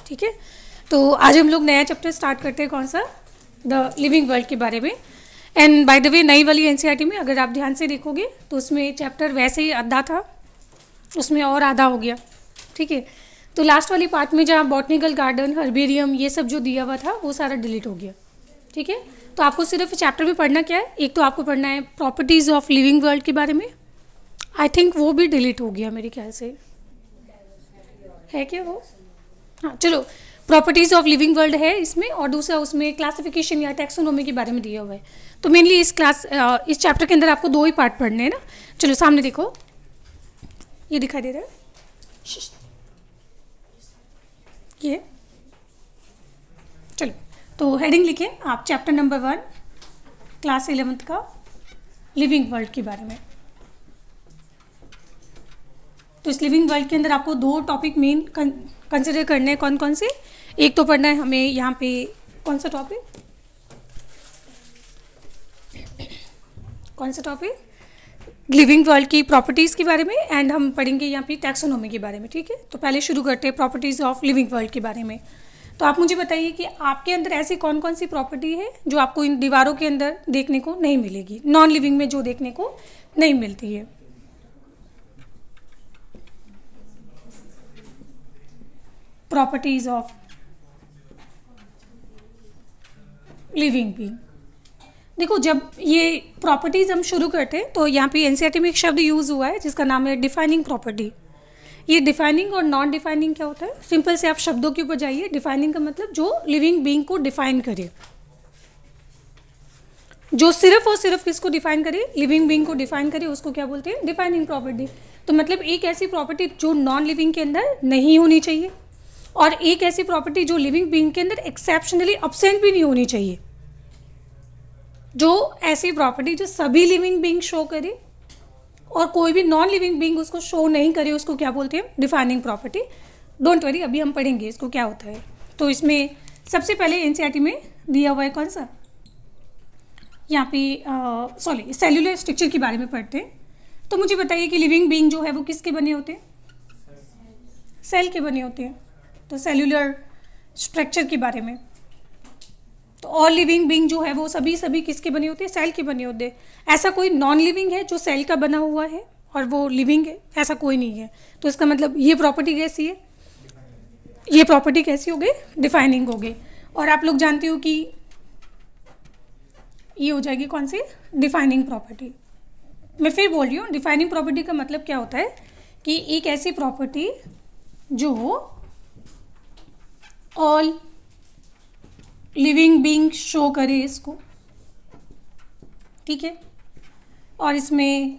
ठीक है, तो आज हम लोग नया चैप्टर स्टार्ट करते हैं, कौन सा, द लिविंग वर्ल्ड के बारे में। एंड बाय द वे नई वाली एनसीईआरटी में अगर आप ध्यान से देखोगे तो उसमें चैप्टर वैसे ही आधा था, उसमें और आधा हो गया, ठीक है। तो लास्ट वाली पार्ट में जहाँ बॉटनिकल गार्डन, हर्बेरियम, ये सब जो दिया हुआ था वो सारा डिलीट हो गया, ठीक है। तो आपको सिर्फ चैप्टर में पढ़ना क्या है, एक तो आपको पढ़ना है प्रॉपर्टीज़ ऑफ लिविंग वर्ल्ड के बारे में। आई थिंक वो भी डिलीट हो गया मेरे ख्याल से, है क्या वो? हाँ चलो, प्रॉपर्टीज़ ऑफ लिविंग वर्ल्ड है इसमें, और दूसरा उसमें क्लासिफिकेशन या टैक्सोनॉमी के बारे में दिया हुआ है। तो मेनली इस चैप्टर के अंदर आपको 2 ही पार्ट पढ़ने हैं ना। चलो सामने देखो, ये दिखाई दे रहा है, ये चलो, तो हेडिंग लिखिए आप, चैप्टर नंबर 1 क्लास 11th का लिविंग वर्ल्ड के बारे में। तो इस लिविंग वर्ल्ड के अंदर आपको 2 टॉपिक मेन कंसिडर करने हैं। कौन कौन से? एक तो पढ़ना है हमें यहाँ पे, कौन सा टॉपिक, कौन सा टॉपिक, लिविंग वर्ल्ड की प्रॉपर्टीज़ के बारे में, एंड हम पढ़ेंगे यहाँ पे टैक्सोनॉमी के बारे में, ठीक है। तो पहले शुरू करते हैं प्रॉपर्टीज़ ऑफ लिविंग वर्ल्ड के बारे में। तो आप मुझे बताइए कि आपके अंदर ऐसी कौन कौन सी प्रॉपर्टी है जो आपको इन दीवारों के अंदर देखने को नहीं मिलेगी, नॉन लिविंग में जो देखने को नहीं मिलती है। Properties of living being. देखो, जब ये प्रॉपर्टीज़ हम शुरू करते हैं तो यहाँ पे एनसीईआरटी में एक शब्द यूज़ हुआ है जिसका नाम है डिफाइनिंग प्रॉपर्टी। ये डिफाइनिंग और नॉन डिफाइनिंग क्या होता है? सिंपल से आप शब्दों के ऊपर जाइए। डिफाइनिंग का मतलब जो लिविंग बीइंग को डिफाइन करे, जो सिर्फ और सिर्फ किसको डिफाइन करे, लिविंग बीइंग को डिफाइन करे, उसको क्या बोलते हैं? Defining property. तो मतलब एक ऐसी प्रॉपर्टी जो नॉन लिविंग के अंदर नहीं होनी चाहिए, और एक ऐसी प्रॉपर्टी जो लिविंग बीइंग के अंदर एक्सेप्शनली अब्सेंट भी नहीं होनी चाहिए। जो ऐसी प्रॉपर्टी जो सभी लिविंग बीइंग शो करे और कोई भी नॉन लिविंग बीइंग उसको शो नहीं करे, उसको क्या बोलते हैं? Defining property. डोंट वरी, अभी हम पढ़ेंगे इसको क्या होता है। तो इसमें सबसे पहले एनसीईआरटी में दिया हुआ है कौन सा, यहाँ पे सॉरी सेल्यूलर स्ट्रक्चर के बारे में पढ़ते हैं। तो मुझे बताइए कि लिविंग बीइंग जो है वो किसके बने होते हैं? सेल के बने होते हैं। तो सेल्यूलर स्ट्रक्चर के बारे में, तो ऑल लिविंग बीइंग जो है वो सभी किसके बने होते हैं? सेल के बने होते हैं। ऐसा कोई नॉन लिविंग है जो सेल का बना हुआ है और वो लिविंग है? ऐसा कोई नहीं है। तो इसका मतलब ये प्रॉपर्टी कैसी है? ये प्रॉपर्टी कैसी हो गई? डिफाइनिंग हो गई। और आप लोग जानते हो कि ये हो जाएगी कौन सी? Defining property. मैं फिर बोल रही हूँ, डिफाइनिंग प्रॉपर्टी का मतलब क्या होता है कि एक ऐसी प्रॉपर्टी जो ऑल लिविंग बीइंग शो करे इसको, ठीक है। और इसमें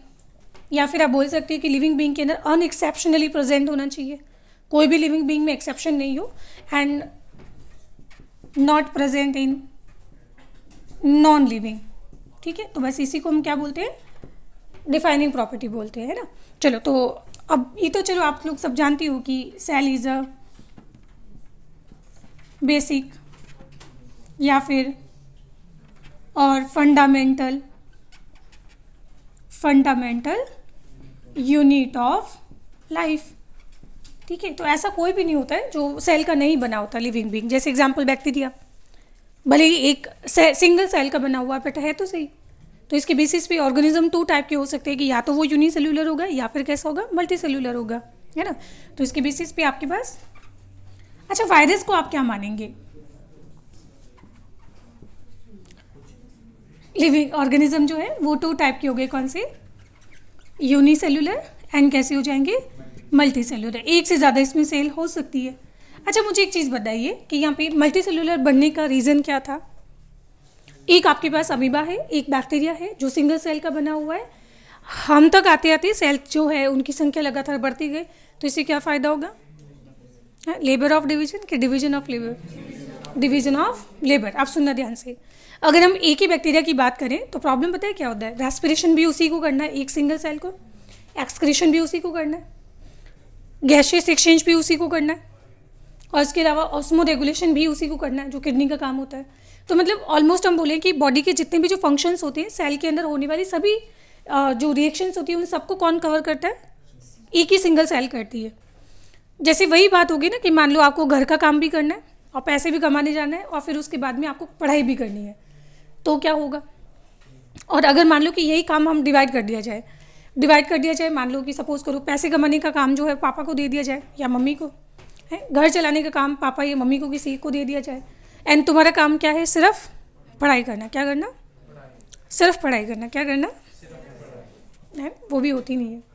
या फिर आप बोल सकते हैं कि लिविंग बीइंग के अंदर अनएक्सेप्शनली प्रेजेंट होना चाहिए, कोई भी लिविंग बीइंग में एक्सेप्शन नहीं हो, and not present in non living, ठीक है। तो बस इसी को हम क्या बोलते हैं? डिफाइनिंग प्रॉपर्टी बोलते हैं, है ना। चलो, तो अब ये तो चलो आप लोग सब जानती हो कि सेल इज अ बेसिक या फिर और फंडामेंटल यूनिट ऑफ लाइफ, ठीक है। तो ऐसा कोई भी नहीं होता है जो सेल का नहीं बना होता लिविंग बीइंग। जैसे एग्जांपल बैक्टीरिया, भले ही एक सिंगल सेल का बना हुआ बट है तो सही। तो इसके बेसिस पे ऑर्गेनिज्म 2 टाइप के हो सकते हैं कि या तो वो यूनिसेल्यूलर होगा या फिर कैसा होगा? मल्टी सेल्यूलर होगा, है ना। तो इसके बेसिस पे आपके पास, अच्छा वायरस को आप क्या मानेंगे? लिविंग ऑर्गेनिज्म जो है वो 2 टाइप के हो गए, कौन से? यूनिसेल्यूलर एंड कैसे हो जाएंगे? Multi cellular. एक से ज़्यादा इसमें सेल हो सकती है। अच्छा मुझे एक चीज़ बताइए कि यहाँ पे मल्टी सेल्यूलर बनने का रीज़न क्या था? एक आपके पास अमीबा है, एक बैक्टीरिया है जो सिंगल सेल का बना हुआ है। हम तक आते आते सेल जो है उनकी संख्या लगातार बढ़ती गई, तो इससे क्या फ़ायदा होगा? लेबर ऑफ डिवीजन कि division of labour? Division of labour. आप सुनना ध्यान से। अगर हम एक ही बैक्टीरिया की बात करें तो प्रॉब्लम पता है क्या होता है? रेस्पिरेशन भी उसी को करना है, एक सिंगल सेल को, एक्सक्रीशन भी उसी को करना है, गैसियस एक्सचेंज भी उसी को करना है, और इसके अलावा ऑस्मो रेगुलेशन भी उसी को करना है जो किडनी का काम होता है। तो मतलब ऑलमोस्ट हम बोलें कि बॉडी के जितने भी जो फंक्शंस होते हैं, सेल के अंदर होने वाली सभी जो रिएक्शंस होती है उन सबको कौन कवर करता है? एक ही सिंगल सेल करती है। जैसे वही बात होगी ना कि मान लो आपको घर का काम भी करना है और पैसे भी कमाने जाना है और फिर उसके बाद में आपको पढ़ाई भी करनी है, तो क्या होगा। और अगर मान लो कि यही काम हम डिवाइड कर दिया जाए, मान लो कि सपोज करो पैसे कमाने का काम जो है पापा को दे दिया जाए या मम्मी को, है घर चलाने का काम पापा या मम्मी को किसी को दे दिया जाए, एंड तुम्हारा काम क्या है, सिर्फ पढ़ाई करना। क्या करना, सिर्फ पढ़ाई करना। क्या करना है, वो भी होती नहीं है।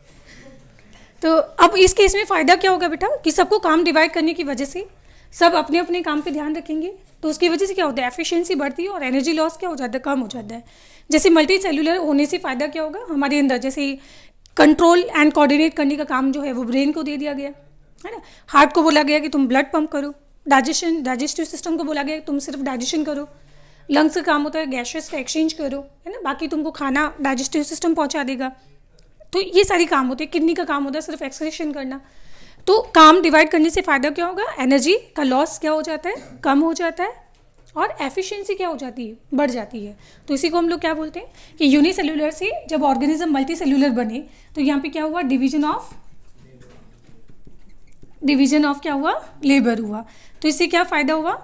तो अब इस केस में फ़ायदा क्या होगा बेटा कि सबको काम डिवाइड करने की वजह से सब अपने अपने काम पे ध्यान रखेंगे, तो उसकी वजह से क्या होता है, एफिशिएंसी बढ़ती है और एनर्जी लॉस क्या हो जाता है, कम हो जाता है। जैसे मल्टी सेलुलर होने से फ़ायदा क्या होगा हमारे अंदर, जैसे कंट्रोल एंड कोऑर्डिनेट करने का काम जो है वो ब्रेन को दे दिया गया, है ना। हार्ट को बोला गया कि तुम ब्लड पंप करो, डाइजेस्टिव सिस्टम को बोला गया कि तुम सिर्फ डाइजेशन करो, लंग्स का काम होता है गैसेस का एक्सचेंज करो, है ना, बाकी तुमको खाना डाइजेस्टिव सिस्टम पहुंचा देगा। तो ये सारी काम होते हैं। किडनी का काम होता है सिर्फ एक्सक्रीशन करना। तो काम डिवाइड करने से फ़ायदा क्या होगा, एनर्जी का लॉस क्या हो जाता है, कम हो जाता है, और एफिशिएंसी क्या हो जाती है, बढ़ जाती है। तो इसी को हम लोग क्या बोलते हैं कि यूनिसेल्युलर से जब ऑर्गेनिज्म मल्टी सेल्युलर बने तो यहाँ पे क्या हुआ, डिवीजन ऑफ क्या हुआ, लेबर हुआ। तो इससे क्या फ़ायदा हुआ,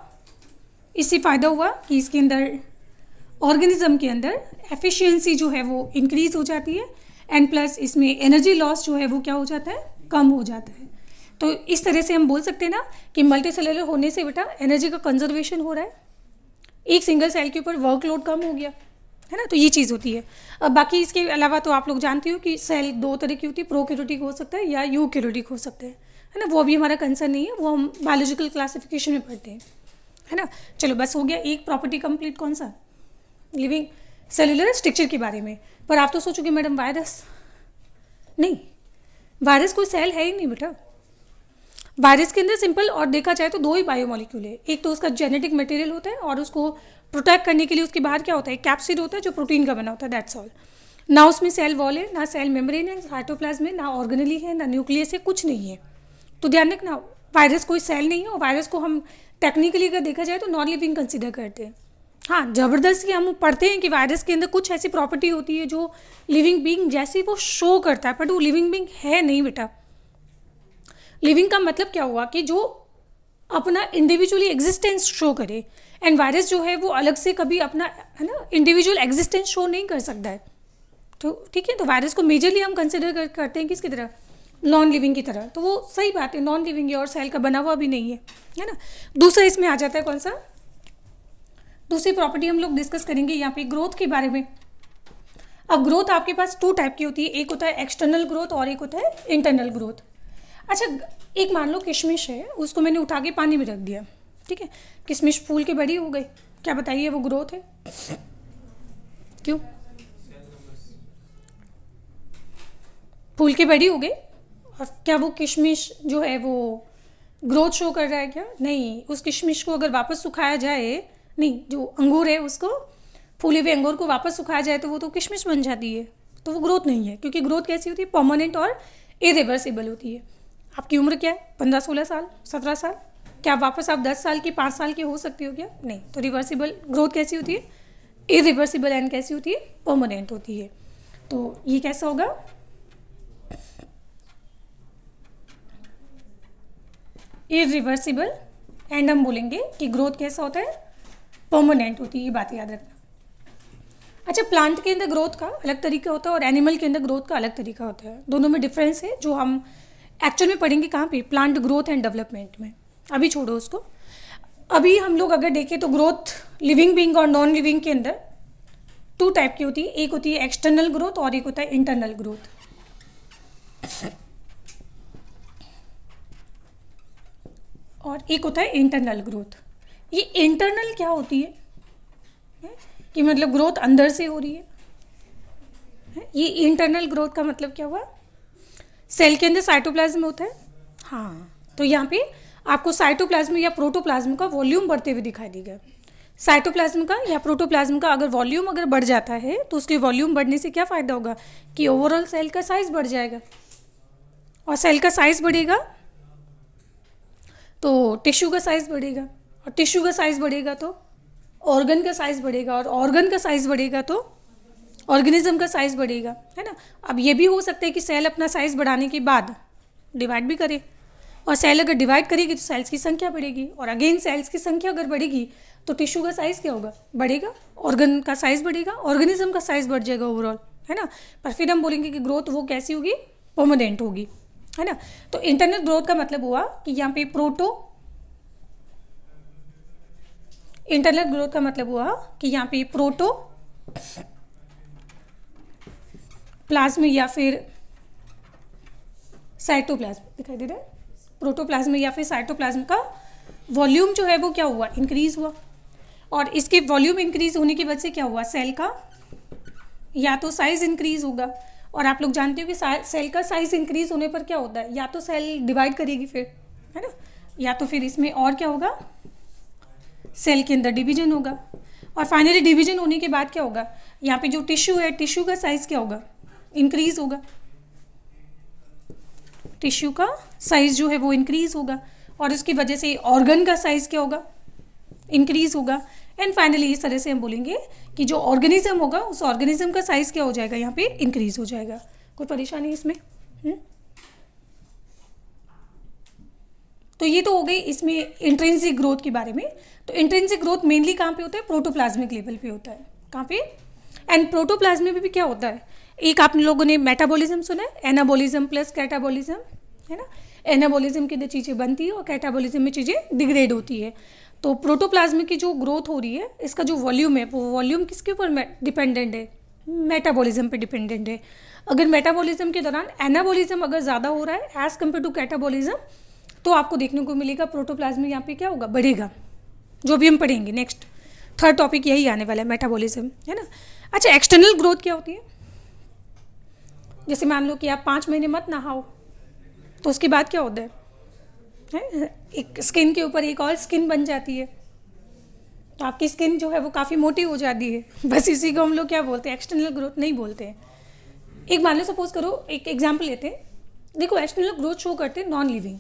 इससे फ़ायदा हुआ कि इसके अंदर ऑर्गेनिज्म के अंदर एफिशिएंसी जो है वो इंक्रीज हो जाती है, एंड प्लस इसमें एनर्जी लॉस जो है वो क्या हो जाता है, कम हो जाता है। तो इस तरह से हम बोल सकते हैं ना कि मल्टी सेलुलर होने से बेटा एनर्जी का कंजर्वेशन हो रहा है, एक सिंगल सेल के ऊपर वर्कलोड कम हो गया, है ना। तो ये चीज़ होती है। अब बाकी इसके अलावा तो आप लोग जानते हो कि सेल दो तरह की होती है, प्रोकैरियोटिक हो सकता है या यूकैरियोटिक हो सकता है ना। वो अभी हमारा कंसर्न नहीं है, वो हम बायोलॉजिकल क्लासिफिकेशन में पढ़ते हैं, है ना। चलो बस हो गया एक प्रॉपर्टी कंप्लीट, कौन सा, लिविंग सेलुलर स्ट्रक्चर के बारे में। पर आप तो सोचोगे मैडम वायरस, नहीं, वायरस कोई सेल है ही नहीं बेटा। वायरस के अंदर सिंपल और देखा जाए तो दो ही बायोमोलिक्यूल है, एक तो उसका जेनेटिक मटेरियल होता है और उसको प्रोटेक्ट करने के लिए उसके बाहर क्या होता है, कैप्सिड होता है जो प्रोटीन का बना होता है, दैट्स ऑल। ना उसमें सेल वॉल है, ना सेल मेम्ब्रेन है, साइटोप्लाज्म है, ना ऑर्गेनेली है, ना न्यूक्लियस है, कुछ नहीं है। तो ध्यान रखना वायरस कोई सेल नहीं है, और वायरस को हम टेक्निकली अगर देखा जाए तो नॉन लिविंग कंसिडर करते हैं। हाँ, ज़बरदस्ती हम पढ़ते हैं कि वायरस के अंदर कुछ ऐसी प्रॉपर्टी होती है जो लिविंग बीइंग जैसी वो शो करता है, बट वो लिविंग बीइंग है नहीं बेटा। लिविंग का मतलब क्या हुआ कि जो अपना इंडिविजुअली एग्जिस्टेंस शो करे, एंड वायरस जो है वो अलग से कभी अपना, है ना, इंडिविजुअल एग्जिस्टेंस शो नहीं कर सकता है। तो ठीक है, तो वायरस को मेजरली हम कंसिडर करते हैं किसकी तरह, नॉन लिविंग की तरह। तो वो सही बात है, नॉन लिविंग है और सेल का बना हुआ भी नहीं है ना। दूसरा इसमें आ जाता है कौन सा, दूसरी प्रॉपर्टी हम लोग डिस्कस करेंगे यहाँ पे ग्रोथ के बारे में। अब ग्रोथ आपके पास टू टाइप की होती है, एक होता है एक्सटर्नल ग्रोथ और एक होता है इंटरनल ग्रोथ। अच्छा, एक मान लो किशमिश है, उसको मैंने उठा के पानी में रख दिया, ठीक है, किशमिश फूल के बड़ी हो गई, क्या बताइए वो ग्रोथ है, क्यों, फूल के बड़ी हो गई, और क्या वो किशमिश जो है वो ग्रोथ शो कर रहा है क्या, नहीं। उस किशमिश को अगर वापस सुखाया जाए, नहीं, जो अंगूर है उसको, फूले हुए अंगूर को वापस सुखाया जाए तो वो तो किशमिश बन जाती है, तो वो ग्रोथ नहीं है। क्योंकि ग्रोथ कैसी होती है, परमानेंट और इरिवर्सिबल होती है। आपकी उम्र क्या है, 15-16 साल, 17 साल, क्या वापस आप 10 साल की, 5 साल की हो सकती हो क्या, नहीं। तो रिवर्सिबल ग्रोथ कैसी होती है, इरिवर्सिबल, एंड कैसी होती है, परमानेंट होती है। तो ये कैसा होगा, इरिवर्सिबल, एंड हम बोलेंगे कि ग्रोथ कैसा होता है, परमानेंट होती है, ये बात याद रखना। अच्छा, प्लांट के अंदर ग्रोथ का अलग तरीका होता है और एनिमल के अंदर ग्रोथ का अलग तरीका होता है, दोनों में डिफरेंस है जो हम एक्चुअल में पढ़ेंगे कहाँ पे, प्लांट ग्रोथ एंड डेवलपमेंट में। अभी छोड़ो उसको। अभी हम लोग अगर देखें तो ग्रोथ लिविंग बीइंग और नॉन लिविंग के अंदर टू टाइप की होती है, एक होती है एक्सटर्नल ग्रोथ और एक होता है इंटरनल ग्रोथ। और एक होता है इंटरनल ग्रोथ। ये इंटरनल क्या होती है कि मतलब ग्रोथ अंदर से हो रही है। ये इंटरनल ग्रोथ का मतलब क्या हुआ, सेल के अंदर साइटोप्लाज्म होता है, हाँ, तो यहाँ पे आपको साइटोप्लाज्म या प्रोटोप्लाज्म का वॉल्यूम बढ़ते हुए दिखाई देगा। साइटोप्लाज्म का या प्रोटोप्लाज्म का अगर वॉल्यूम अगर बढ़ जाता है तो उसके वॉल्यूम बढ़ने से क्या फ़ायदा होगा कि ओवरऑल सेल का साइज़ बढ़ जाएगा, और सेल का साइज़ बढ़ेगा तो टिश्यू का साइज़ बढ़ेगा, और टिश्यू का साइज़ बढ़ेगा तो ऑर्गन का साइज़ बढ़ेगा, और ऑर्गन का साइज़ बढ़ेगा तो ऑर्गेनिज्म का साइज़ बढ़ेगा, है ना। अब ये भी हो सकता है कि सेल अपना साइज़ बढ़ाने के बाद डिवाइड भी करे, और सेल अगर डिवाइड करेगी तो सेल्स की संख्या बढ़ेगी, और अगेन सेल्स की संख्या अगर बढ़ेगी तो टिश्यू का साइज़ क्या होगा, बढ़ेगा, ऑर्गन का साइज़ बढ़ेगा, ऑर्गेनिज्म का साइज़ बढ़ जाएगा ओवरऑल, है ना। पर फिर हम बोलेंगे कि ग्रोथ वो कैसी होगी, परमानेंट होगी, है ना। तो इंटरनल ग्रोथ का मतलब हुआ कि यहाँ पे इंटरनल ग्रोथ का मतलब हुआ कि यहाँ पे प्रोटोप्लाज्म या फिर साइटोप्लाज्म दिखाई दे रहा है, प्रोटोप्लाज्म या फिर साइटोप्लाज्म का वॉल्यूम जो है वो क्या हुआ, इंक्रीज हुआ, और इसके वॉल्यूम इंक्रीज होने की वजह से क्या हुआ, सेल का या तो साइज इंक्रीज होगा, और आप लोग जानते हो कि सेल का साइज इंक्रीज होने पर क्या होता है, या तो सेल डिवाइड करेगी फिर, है ना, या तो फिर इसमें और क्या होगा, सेल के अंदर डिवीजन होगा, और फाइनली डिवीजन होने के बाद क्या होगा, यहाँ पे जो टिश्यू है, टिश्यू का साइज क्या होगा, इंक्रीज होगा, टिश्यू का साइज जो है वो इंक्रीज होगा, और उसकी वजह से ऑर्गन का साइज क्या होगा, इंक्रीज होगा, एंड फाइनली इस तरह से हम बोलेंगे कि जो ऑर्गेनिज्म होगा उस ऑर्गेनिज्म का साइज क्या हो जाएगा, यहाँ पे इंक्रीज हो जाएगा। कोई परेशानी इसमें? तो ये तो हो गई इसमें इंट्रिंसिक ग्रोथ के बारे में। तो इंट्रिंसिक ग्रोथ मेनली कहाँ पे होता है, प्रोटोप्लाज्मिक लेवल पे होता है, कहाँ पे, एंड प्रोटोप्लाज्म में भी क्या होता है, एक आप लोगों ने मेटाबॉलिज्म सुना है, एनाबॉलिज्म प्लस कैटाबॉलिज्म, है ना। एनाबॉलिज्म के अंदर चीज़ें बनती है और कैटाबॉलिज्म में चीज़ें डिग्रेड होती है। तो प्रोटोप्लाज्म की जो ग्रोथ हो रही है, इसका जो वॉल्यूम है वो वॉल्यूम किसके ऊपर डिपेंडेंट है, मेटाबॉलिज्म पे डिपेंडेंट है। अगर मेटाबॉलिज्म के दौरान एनाबॉलिज्म अगर ज़्यादा हो रहा है एज कम्पेयर टू कैटाबॉलिज्म, तो आपको देखने को मिलेगा प्रोटोप्लाज्म यहाँ पे क्या होगा, बढ़ेगा, जो भी हम पढ़ेंगे नेक्स्ट थर्ड टॉपिक यही आने वाला है, मेटाबॉलिज्म, है ना। अच्छा, एक्सटर्नल ग्रोथ क्या होती है, जैसे मान लो कि आप 5 महीने मत नहाओ, तो उसके बाद क्या होता है, एक स्किन के ऊपर एक और स्किन बन जाती है, तो आपकी स्किन जो है वो काफ़ी मोटी हो जाती है, बस इसी को हम लोग क्या बोलते हैं, एक्सटर्नल ग्रोथ नहीं बोलते हैं। एक मान लो सपोज करो, एक एग्जांपल लेते हैं, देखो एक्सटर्नल ग्रोथ शो करते हैं नॉन लिविंग,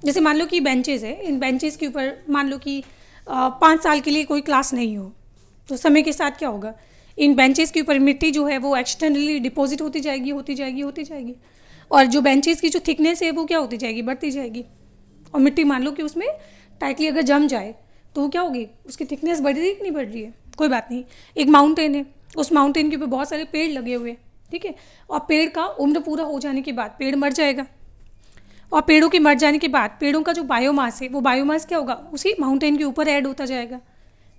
जैसे मान लो कि बेंचेस है, इन बेंचेस के ऊपर मान लो कि 5 साल के लिए कोई क्लास नहीं हो, तो समय के साथ क्या होगा, इन बेंचेस के ऊपर मिट्टी जो है वो एक्सटर्नली डिपॉजिट होती जाएगी, और जो बेंचेस की जो थिकनेस है वो क्या होती जाएगी, बढ़ती जाएगी, और मिट्टी मान लो कि उसमें टाइटली अगर जम जाए तो वो क्या होगी, उसकी थिकनेस बढ़ रही है कि नहीं बढ़ रही है, कोई बात नहीं। एक माउंटेन है, उस माउंटेन के ऊपर बहुत सारे पेड़ लगे हुए हैं, ठीक है, और पेड़ का उम्र पूरा हो जाने के बाद पेड़ मर जाएगा, और पेड़ों के मर जाने के बाद पेड़ों का जो बायोमास है वो बायोमास क्या होगा, उसी माउंटेन के ऊपर ऐड होता जाएगा,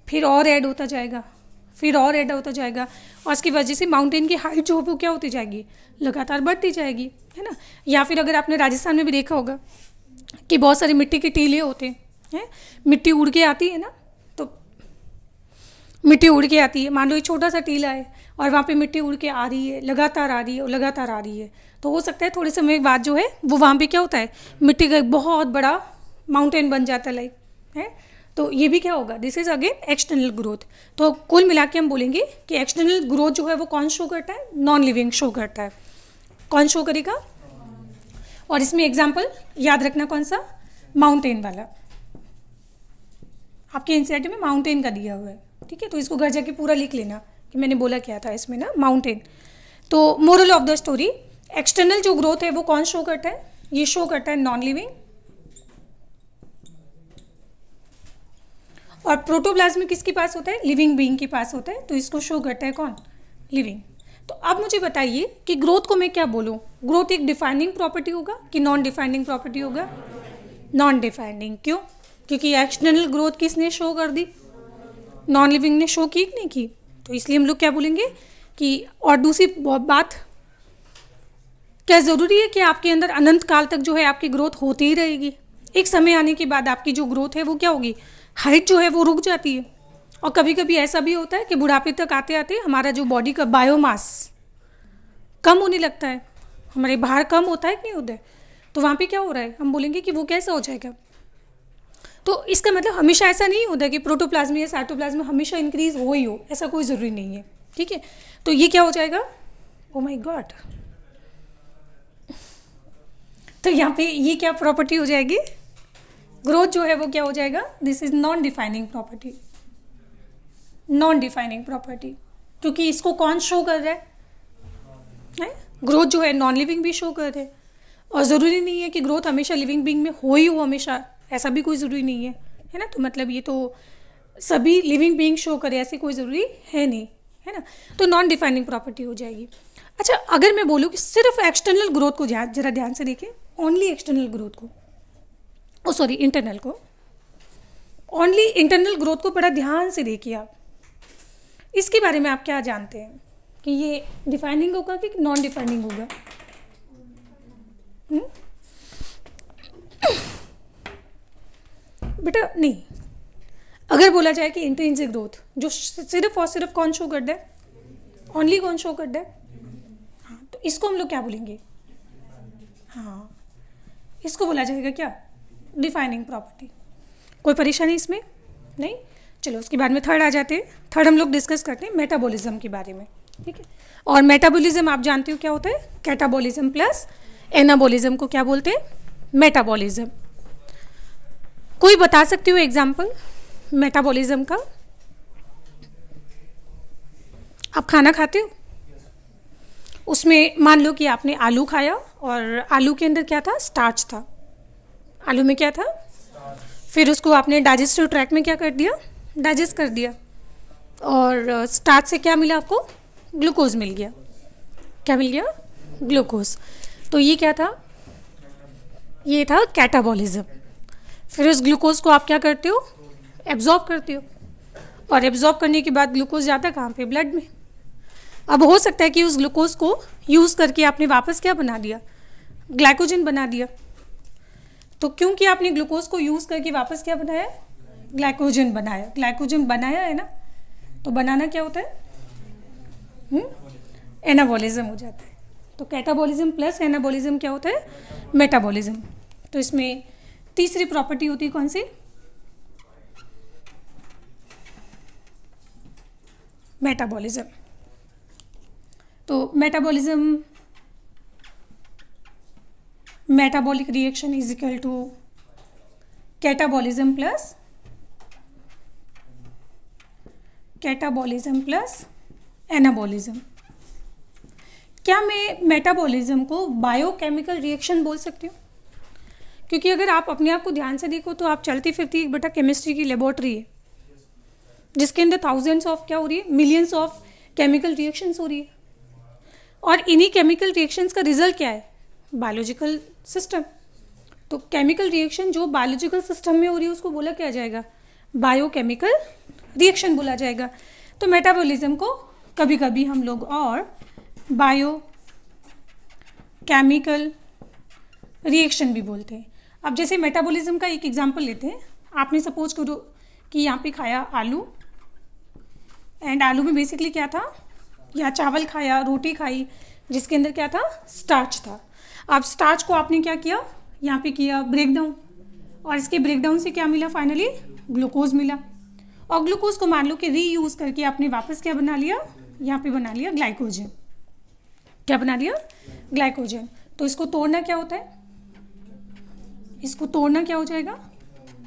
फिर और ऐड होता जाएगा, फिर और ऐड होता जाएगा, और उसकी वजह से माउंटेन की हाइट जो है वो क्या होती जाएगी, लगातार बढ़ती जाएगी, है ना। या फिर अगर आपने राजस्थान में भी देखा होगा कि बहुत सारे मिट्टी के टीले होते हैं, मिट्टी उड़ के आती है ना, तो मिट्टी उड़ के आती है, मान लो एक छोटा सा टीला है और वहाँ पे मिट्टी उड़ के आ रही है, लगातार आ रही है और लगातार आ रही है, तो हो सकता है थोड़े समय बाद जो है वो वहाँ पे क्या होता है, मिट्टी का एक बहुत बड़ा माउंटेन बन जाता है, लाइक, है। तो ये भी क्या होगा, this is again external growth. तो कुल मिला के हम बोलेंगे कि एक्सटर्नल ग्रोथ जो है वो कौन शो करता है, नॉन लिविंग शो करता है, कौन शो करेगा, और इसमें एग्जाम्पल याद रखना कौन सा, माउंटेन वाला, आपके एनसीईआरटी में माउंटेन का दिया हुआ है, ठीक है, तो इसको घर जाके पूरा लिख लेना कि मैंने बोला क्या था इसमें ना, माउंटेन। तो moral of the story, external जो ग्रोथ है वो कौन शो करता है, ये शो करता है नॉन लिविंग, और प्रोटोप्लाज्म किसके पास होता है, लिविंग बीइंग के पास होता है, तो इसको शो करता है कौन, लिविंग। तो अब मुझे बताइए कि ग्रोथ को मैं क्या बोलूँ, ग्रोथ एक डिफाइनिंग प्रॉपर्टी होगा कि नॉन डिफाइनिंग प्रॉपर्टी होगा, नॉन डिफाइनिंग। क्यों, क्योंकि एक्सटर्नल ग्रोथ किसने शो कर दी, नॉन लिविंग ने शो की नहीं की, तो इसलिए हम लोग क्या बोलेंगे कि, और दूसरी बात, क्या ज़रूरी है कि आपके अंदर अनंत काल तक जो है आपकी ग्रोथ होती ही रहेगी, एक समय आने के बाद आपकी जो ग्रोथ है वो क्या होगी, हाइट जो है वो रुक जाती है, और कभी कभी ऐसा भी होता है कि बुढ़ापे तक आते आते हमारा जो बॉडी का बायोमास कम होने लगता है, हमारे भार कम होता है कि नहीं होता है, तो वहाँ पे क्या हो रहा है, हम बोलेंगे कि वो कैसा हो जाएगा। तो इसका मतलब हमेशा ऐसा नहीं होता कि प्रोटोप्लाज्म या साइटोप्लाज्म हमेशा इंक्रीज हो ही हो, ऐसा कोई ज़रूरी नहीं है, ठीक है। तो ये क्या हो जाएगा, ओ माय गॉड, तो यहाँ पे ये क्या प्रॉपर्टी हो जाएगी, ग्रोथ जो है वो क्या हो जाएगा, this is non defining property, non defining property, क्योंकि इसको कौन शो कर रहा है, ग्रोथ जो है नॉन लिविंग भी शो कर रहे हैं, और ज़रूरी नहीं है कि ग्रोथ हमेशा लिविंग बीइंग में हो ही हो हमेशा, ऐसा भी कोई ज़रूरी नहीं है ना। तो मतलब ये तो सभी लिविंग बीइंग शो करे ऐसी कोई ज़रूरी है नहीं, है ना। तो नॉन डिफाइनिंग प्रॉपर्टी हो जाएगी। अच्छा, अगर मैं बोलूँ कि सिर्फ एक्सटर्नल ग्रोथ को जरा ध्यान से देखें, ओनली एक्सटर्नल ग्रोथ को, सॉरी इंटरनल को, ओनली इंटरनल ग्रोथ को बड़ा ध्यान से देखिए आप। इसके बारे में आप क्या जानते हैं कि ये डिफाइनिंग होगा कि नॉन डिफाइनिंग होगा? बेटा नहीं, अगर बोला जाए कि इंट्रिंसिक ग्रोथ जो सिर्फ और सिर्फ कौन शो करता है, ओनली कौन शो करता है, हाँ, तो इसको हम लोग क्या बोलेंगे? हाँ, इसको बोला जाएगा क्या? Defining property. कोई परेशानी इसमें नहीं? चलो उसके बाद में थर्ड आ जाते हैं। थर्ड हम लोग डिस्कस करते हैं मेटाबॉलिज्म के बारे में, ठीक है। और मेटाबॉलिज्म आप जानते हो क्या होता है? कैटाबॉलिज्म प्लस एनाबॉलिज्म को क्या बोलते हैं? मेटाबॉलिज्म। कोई बता सकती हो एग्जाम्पल मेटाबॉलिज्म का? आप खाना खाते हो, उसमें मान लो कि आपने आलू खाया और आलू के अंदर क्या था? स्टार्च था। आलू में क्या था? फिर उसको आपने डाइजेस्टिव ट्रैक्ट में क्या कर दिया? डाइजेस्ट कर दिया, और स्टार्च से क्या मिला आपको? ग्लूकोज मिल गया। क्या मिल गया? ग्लूकोज। तो ये क्या था? ये था कैटाबॉलिज्म। फिर उस ग्लूकोज को आप क्या करते हो? एब्जॉर्ब करते हो, और एब्जॉर्ब करने के बाद ग्लूकोज जाता है कहाँ पे? ब्लड में। अब हो सकता है कि उस ग्लूकोज को यूज़ करके आपने वापस क्या बना दिया? ग्लाइकोजन बना दिया। तो क्योंकि आपने ग्लूकोज को यूज़ करके वापस क्या बनाया? ग्लाइकोजन बनाया। ग्लाइकोजन बनाया है ना, तो बनाना क्या होता है? एनाबॉलिज्म हो जाता है। तो कैटाबॉलिज्म प्लस एनाबॉलिज्म क्या होता है? मेटाबॉलिज्म। तो इसमें तीसरी प्रॉपर्टी होती है कौन सी? मेटाबॉलिज्म। तो metabolism, metabolic reaction is equal to catabolism plus anabolism. क्या मैं मेटाबॉलिज्म को बायोकेमिकल रिएक्शन बोल सकती हूँ? क्योंकि अगर आप अपने आप को ध्यान से देखो तो आप चलती फिरती एक बेटा केमिस्ट्री की लेबोरेटरी है, जिसके अंदर थाउजेंड्स ऑफ क्या हो रही है? मिलियंस ऑफ केमिकल रिएक्शंस हो रही है, और इन्हीं केमिकल रिएक्शंस का रिजल्ट क्या है? Biological system. तो केमिकल रिएक्शन जो बायोलॉजिकल सिस्टम में हो रही है उसको बोला क्या जाएगा? बायोकेमिकल रिएक्शन बोला जाएगा। तो मेटाबॉलिज्म को कभी कभी हम लोग और बायोकेमिकल रिएक्शन भी बोलते हैं। अब जैसे मेटाबॉलिज्म का एक एग्जांपल लेते हैं। आपने सपोज करो कि यहाँ पे खाया आलू, एंड आलू में बेसिकली क्या था? या चावल खाया, रोटी खाई, जिसके अंदर क्या था? स्टार्च था। अब स्टार्च को आपने क्या किया? यहाँ पे किया ब्रेक डाउन, और इसके ब्रेक डाउन से क्या मिला? फाइनली ग्लूकोज मिला, और ग्लूकोज को मान लो कि रीयूज़ करके आपने वापस क्या बना लिया? यहाँ पे बना लिया ग्लाइकोजन। क्या बना लिया? ग्लाइकोजन। तो इसको तोड़ना क्या होता है? इसको तोड़ना क्या हो जाएगा?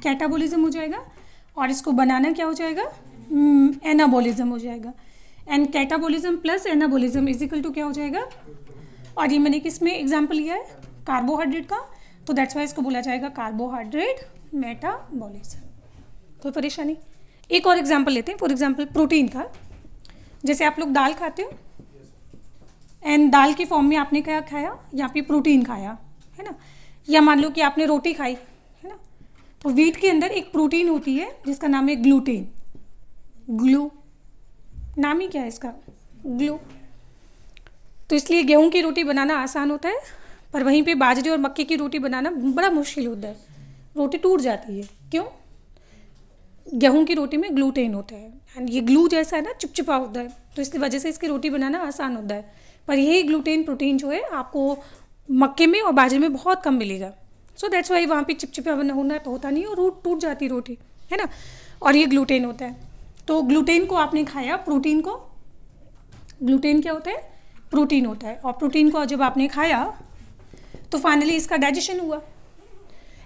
कैटाबॉलिज्म हो जाएगा, और इसको बनाना क्या हो जाएगा? एनाबॉलिज्म हो जाएगा। And catabolism plus anabolism is equal to क्या हो जाएगा? और ये मैंने किस में एग्जाम्पल लिया है? कार्बोहाइड्रेट का, तो दैट्स वाई इसको बोला जाएगा कार्बोहाइड्रेट मेटाबॉलिज्म। कोई परेशानी? एक और एग्जाम्पल लेते हैं, फॉर एग्जाम्पल प्रोटीन का। जैसे आप लोग दाल खाते हो, एंड दाल के फॉर्म में आपने क्या खाया? यहाँ पे प्रोटीन खाया, है ना। या मान लो कि आपने रोटी खाई, है ना। तो व्हीट के अंदर एक प्रोटीन होती है जिसका नाम है ग्लूटेन। ग्लू नाम ही क्या है इसका? ग्लू। तो इसलिए गेहूं की रोटी बनाना आसान होता है, पर वहीं पे बाजरे और मक्के की रोटी बनाना बड़ा मुश्किल होता है। रोटी टूट जाती है। क्यों? गेहूं की रोटी में ग्लूटेन होता है, एंड ये ग्लू जैसा है ना, चिपचिपा होता है, तो इसकी वजह से इसकी रोटी बनाना आसान होता है। पर यही ग्लूटेन प्रोटीन जो है आपको मक्के में और बाजरे में बहुत कम मिलेगा। सो दैट्स वाई वहाँ पे चिपचिपा होना तो होता नहीं, और टूट जाती रोटी, है ना। और ये ग्लूटेन होता है। तो ग्लूटेन को आपने खाया, प्रोटीन को, ग्लूटेन क्या होता है? प्रोटीन होता है। और प्रोटीन को जब आपने खाया तो फाइनली इसका डाइजेशन हुआ,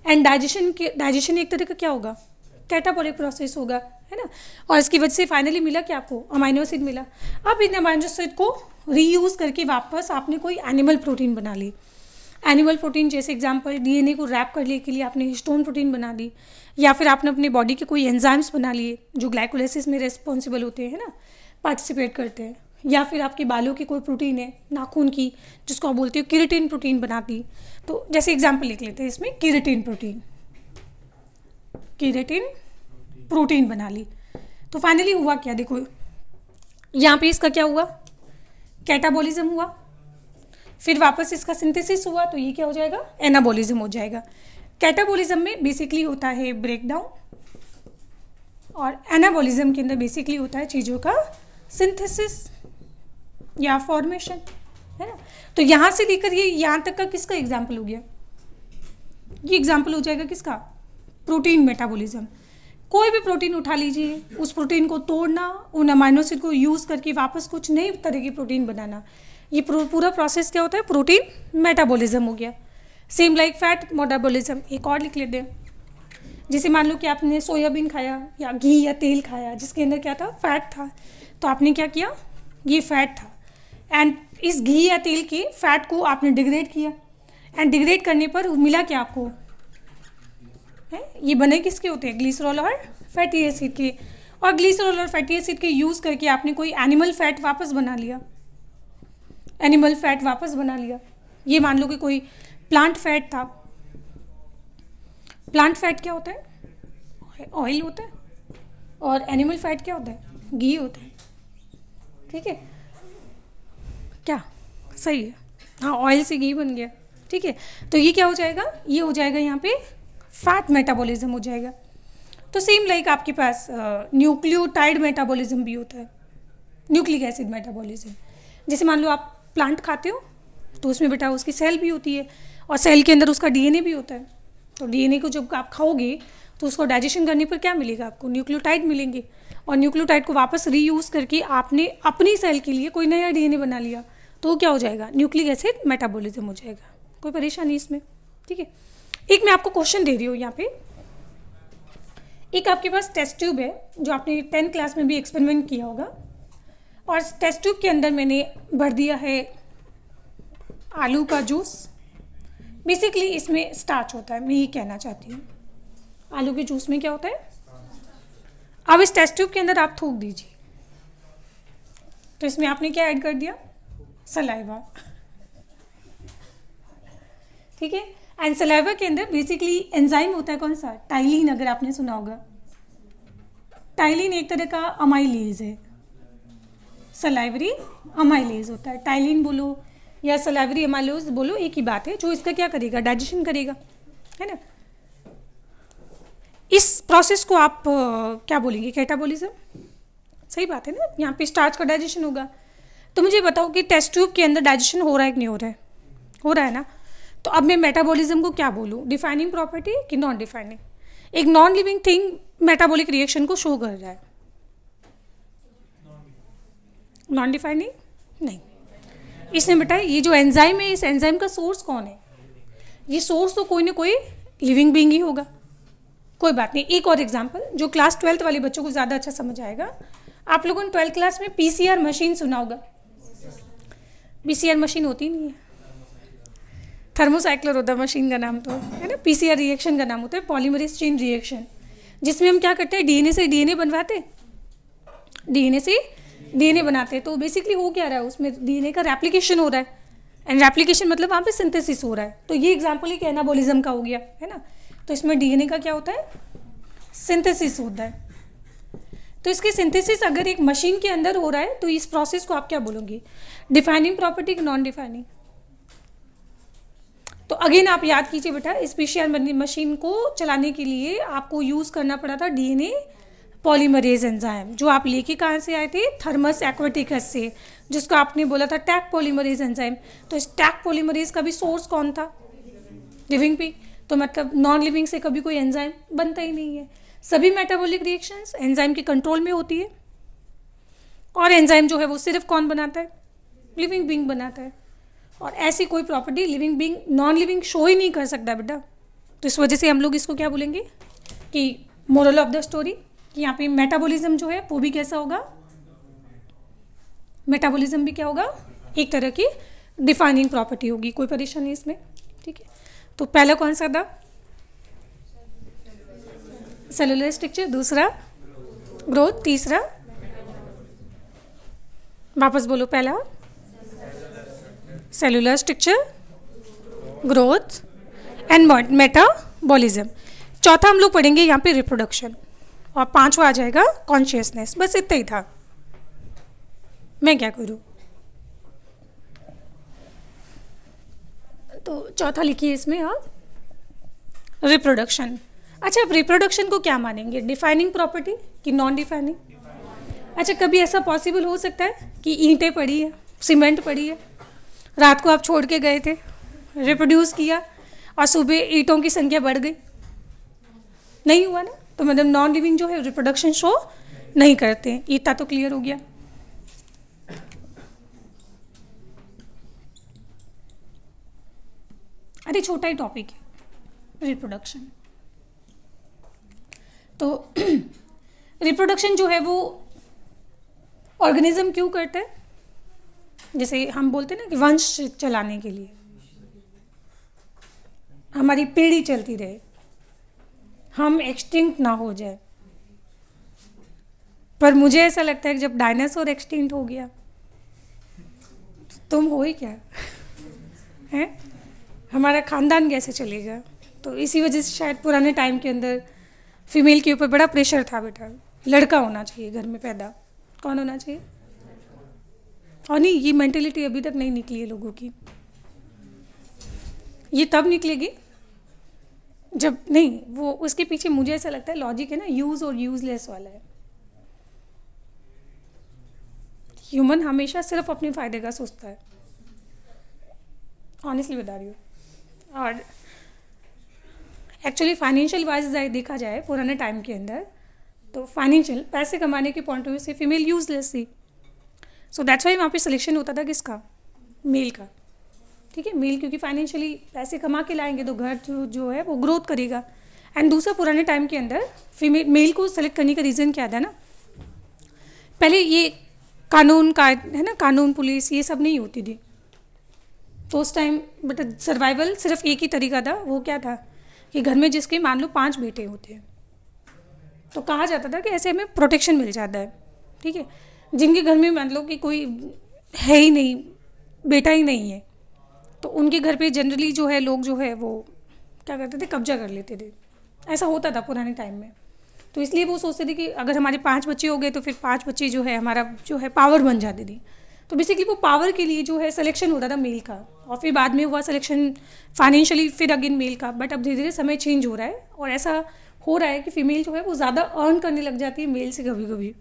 एंड डाइजेशन एक तरह का क्या होगा? कैटाबॉलिक प्रोसेस होगा, है ना। और इसकी वजह से फाइनली मिला क्या आपको? अमाइनो एसिड मिला। अब इन अमाइनो एसिड को रीयूज़ करके वापस आपने कोई एनिमल प्रोटीन बना ली। एनिमल प्रोटीन जैसे एग्जांपल डीएनए को रैप करने के लिए आपने हिस्टोन प्रोटीन बना दी, या फिर आपने अपने बॉडी के कोई एंजाइम्स बना लिए जो ग्लाइकोलाइसिस में रिस्पॉन्सिबल होते हैं ना, पार्टिसिपेट करते हैं, या फिर आपके बालों की कोई प्रोटीन है नाखून की जिसको आप बोलते हो केराटिन प्रोटीन बना दी। तो जैसे एग्जाम्पल लिख लेते हैं इसमें, केराटिन प्रोटीन बना ली। तो फाइनली हुआ क्या, देखो यहाँ पे इसका क्या हुआ, कैटाबॉलिज्म हुआ, फिर वापस इसका सिंथेसिस हुआ, तो ये क्या हो जाएगा, एनाबॉलिज्म हो जाएगा। कैटाबॉलिज्म में बेसिकली होता है ब्रेकडाउन, और एनाबॉलिज्म के अंदर बेसिकली होता है चीज़ों का सिंथेसिस या फॉर्मेशन, है ना। तो यहाँ से लेकर ये यहाँ तक का किसका एग्जाम्पल हो गया, ये एग्जाम्पल हो जाएगा किसका, प्रोटीन मेटाबॉलिज्म। कोई भी प्रोटीन उठा लीजिए, उस प्रोटीन को तोड़ना, उन अमाइनो एसिड को यूज़ करके वापस कुछ नई तरह की प्रोटीन बनाना, ये पूरा प्रोसेस क्या होता है, प्रोटीन मेटाबॉलिज्म हो गया। Same like fat metabolism. एक और लिख लेते हैं, जैसे मान लो कि आपने सोयाबीन खाया या घी या तेल खाया जिसके अंदर क्या था, फैट था, तो आपने क्या किया, ये फैट था, एंड इस घी या तेल के फैट को आपने डिग्रेड किया, एंड डिग्रेड करने पर मिला क्या आपको, है ये बने किसके होते हैं, ग्लिसरॉल और फैटी एसिड के, और ग्लिसरॉल और फैटी एसिड के यूज़ करके आपने कोई एनिमल फैट वापस बना लिया, ये मान लो कि कोई प्लांट फैट था। प्लांट फैट क्या होता है, ऑयल होता है, और एनिमल फैट क्या होता है, घी होता है, ठीक है क्या, सही है, हाँ ऑयल से घी बन गया, ठीक है। तो ये क्या हो जाएगा, ये हो जाएगा यहाँ पे फैट मेटाबॉलिज्म हो जाएगा। तो सेम लाइक आपके पास न्यूक्लियोटाइड मेटाबॉलिज्म भी होता है, न्यूक्लिक एसिड मेटाबॉलिज्म। जैसे मान लो आप प्लांट खाते हो तो उसमें बेटा उसकी सेल भी होती है, और सेल के अंदर उसका डीएनए भी होता है। तो डीएनए को जब आप खाओगे तो उसको डाइजेशन करने पर क्या मिलेगा, आपको न्यूक्लियोटाइड मिलेंगे, और न्यूक्लियोटाइड को वापस रीयूज़ करके आपने अपनी सेल के लिए कोई नया डीएनए बना लिया, तो वो क्या हो जाएगा, न्यूक्लिक एसिड मेटाबॉलिज्म हो जाएगा। कोई परेशानी इसमें, ठीक है। एक मैं आपको क्वेश्चन दे रही हूँ यहाँ पे, एक आपके पास टेस्ट ट्यूब है जो आपने 10th क्लास में भी एक्सपेरिमेंट किया होगा, और टेस्ट ट्यूब के अंदर मैंने भर दिया है आलू का जूस। बेसिकली इसमें स्टार्च होता है, मैं ये कहना चाहती हूँ, आलू के जूस में क्या होता है। अब इस टेस्ट ट्यूब के अंदर आप थूक दीजिए, तो इसमें आपने क्या ऐड कर दिया, सलाइवा, ठीक है। एंड सलाइवा के अंदर बेसिकली एंजाइम होता है कौन सा, टाइलिन, अगर आपने सुना होगा। टाइलिन एक तरह का अमाइलेज है, सलाइवरी अमाइलेज होता है, टाइलिन बोलो या सलाइवरी अमाइलेज बोलो, एक ही बात है, जो इसका क्या करेगा, डाइजेशन करेगा, है ना। इस प्रोसेस को आप क्या बोलेंगे, कैटाबॉलिज्म, सही बात है ना, यहाँ पे स्टार्च का डाइजेशन होगा। तो मुझे बताओ कि टेस्ट ट्यूब के अंदर डाइजेशन हो रहा है कि नहीं हो रहा है, हो रहा है ना। तो अब मैं मेटाबॉलिज्म को क्या बोलूँ, डिफाइनिंग प्रॉपर्टी कि नॉन डिफाइनिंग। एक non living thing metabolic reaction को शो कर रहा है, नॉन डिफाइनिंग नहीं। इसने बेटा ये जो एंजाइम है, इस एंजाइम का सोर्स कौन है, ये सोर्स तो कोई ना कोई लिविंग बीइंग ही होगा। कोई बात नहीं, एक और एग्जांपल जो क्लास 12th वाले बच्चों को ज़्यादा अच्छा समझ आएगा। आप लोगों ने 12th क्लास में पीसीआर मशीन सुना होगा। पीसीआर मशीन होती नहीं है, थर्मोसाइक्लर होता है मशीन का नाम, तो है ना। पीसीआर रिएक्शन का नाम होता है पॉलीमरेज चेन रिएक्शन, जिसमें हम क्या करते हैं, डीएनए से डीएनए बनवाते हैं, डीएनए से डीएनए बनाते हैं। तो बेसिकली हो क्या रहा है, उसमें डीएनए का रेप्लिकेशन हो रहा है, एंड रेप्लिकेशन मतलब वहाँ पे सिंथेसिस हो रहा है। तो ये एग्जाम्पल एक एनाबॉलिज्म का हो गया, है ना। तो इसमें डीएनए का क्या होता है, सिंथेसिस होता है। तो इसकी सिंथेसिस अगर एक मशीन के अंदर हो रहा है तो इस प्रोसेस को आप क्या बोलोगे, डिफाइनिंग प्रॉपर्टी कि नॉन डिफाइनिंग। तो अगेन आप याद कीजिए बेटा, इस पीसीआर मशीन को चलाने के लिए आपको यूज़ करना पड़ा था डीएनए पॉलीमरेज एंजाइम, जो आप लेके कहाँ से आए थे, थर्मस एक्वाटिकस से, जिसको आपने बोला था टैक पॉलीमरेज एंजाइम। तो इस टैक पॉलीमरेज का भी सोर्स कौन था, लिविंग भी। तो मतलब नॉन लिविंग से कभी कोई एंजाइम बनता ही नहीं है। सभी मेटाबॉलिक रिएक्शंस एंजाइम के कंट्रोल में होती है, और एंजाइम जो है वो सिर्फ कौन बनाता है, लिविंग बीइंग बनाता है। और ऐसी कोई property living being non living show ही नहीं कर सकता बेटा। तो इस वजह से हम लोग इसको क्या बोलेंगे कि मोरल ऑफ द स्टोरी, कि यहाँ पे मेटाबॉलिज्म जो है वो भी कैसा होगा, मेटाबॉलिज्म भी क्या होगा, एक तरह की डिफाइनिंग प्रॉपर्टी होगी। कोई परेशानी इसमें, ठीक है, तो पहला कौन सा था? सेलुलर स्ट्रक्चर, दूसरा ग्रोथ, तीसरा वापस बोलो, पहला cellular structure, growth and metabolism. चौथा हम लोग पढ़ेंगे यहाँ पे रिप्रोडक्शन, और पांचवा आ जाएगा कॉन्शियसनेस। बस इतना ही था, मैं क्या करूँ। तो चौथा लिखिए इसमें आप रिप्रोडक्शन। अच्छा, अब रिप्रोडक्शन को क्या मानेंगे, डिफाइनिंग प्रॉपर्टी कि नॉन डिफाइनिंग? अच्छा, कभी ऐसा पॉसिबल हो सकता है कि ईंटें पड़ी है, सीमेंट पड़ी है, रात को आप छोड़ के गए थे, रिप्रोड्यूस किया और सुबह ईंटों की संख्या बढ़ गई? नहीं हुआ ना, तो मतलब नॉन लिविंग जो है रिप्रोडक्शन शो नहीं करते। इतना तो क्लियर हो गया। अरे छोटा ही टॉपिक है रिप्रोडक्शन। तो रिप्रोडक्शन जो है वो ऑर्गेनिज्म क्यों करता है? जैसे हम बोलते हैं ना कि वंश चलाने के लिए, हमारी पीढ़ी चलती रहे, हम एक्सटिंक्ट ना हो जाए। पर मुझे ऐसा लगता है कि जब डायनासोर एक्सटिंक्ट हो गया, तुम हो ही क्या है, हमारा खानदान कैसे चलेगा? तो इसी वजह से शायद पुराने टाइम के अंदर फीमेल के ऊपर बड़ा प्रेशर था, बेटा लड़का होना चाहिए घर में पैदा। कौन होना चाहिए? और नहीं, ये मेंटेलिटी अभी तक नहीं निकली है लोगों की। ये तब निकलेगी जब, नहीं वो उसके पीछे मुझे ऐसा लगता है लॉजिक है ना, यूज और यूजलेस वाला है। ह्यूमन हमेशा सिर्फ अपने फायदे का सोचता है, ऑनेस्टली बता रही हूँ। और एक्चुअली फाइनेंशियल वाइज देखा जाए पुराने टाइम के अंदर, तो फाइनेंशियल पैसे कमाने के पॉइंट ऑफ व्यू से फीमेल यूजलेस थी। सो दैट्स वाई वहाँ पे सिलेक्शन होता था किसका? मेल का। ठीक है, मेल क्योंकि फाइनेंशियली पैसे कमा के लाएंगे तो घर जो है वो ग्रोथ करेगा। एंड दूसरा, पुराने टाइम के अंदर फीमेल मेल को सेलेक्ट करने का रीज़न क्या था ना, पहले ये कानून का है ना, कानून पुलिस ये सब नहीं होती थी तो उस टाइम। बट सर्वाइवल सिर्फ एक ही तरीका था, वो क्या था कि घर में जिसके मान लो 5 बेटे होते हैं तो कहा जाता था कि ऐसे हमें प्रोटेक्शन मिल जाता है। ठीक है, जिनके घर में मान लो कि कोई है ही नहीं, बेटा ही नहीं है, तो उनके घर पे जनरली जो है लोग जो है वो क्या करते थे, कब्जा कर लेते थे। ऐसा होता था पुराने टाइम में। तो इसलिए वो सोचते थे कि अगर हमारे 5 बच्चे हो गए तो फिर 5 बच्चे जो है हमारा जो है पावर बन जाती थी। तो बेसिकली वो पावर के लिए जो है सिलेक्शन होता था मेल का, और फिर बाद में हुआ सिलेक्शन फाइनेंशियली फिर अगेन मेल का। बट अब धीरे धीरे समय चेंज हो रहा है और ऐसा हो रहा है कि फीमेल जो है वो ज़्यादा अर्न करने लग जाती है मेल से कभी कभी।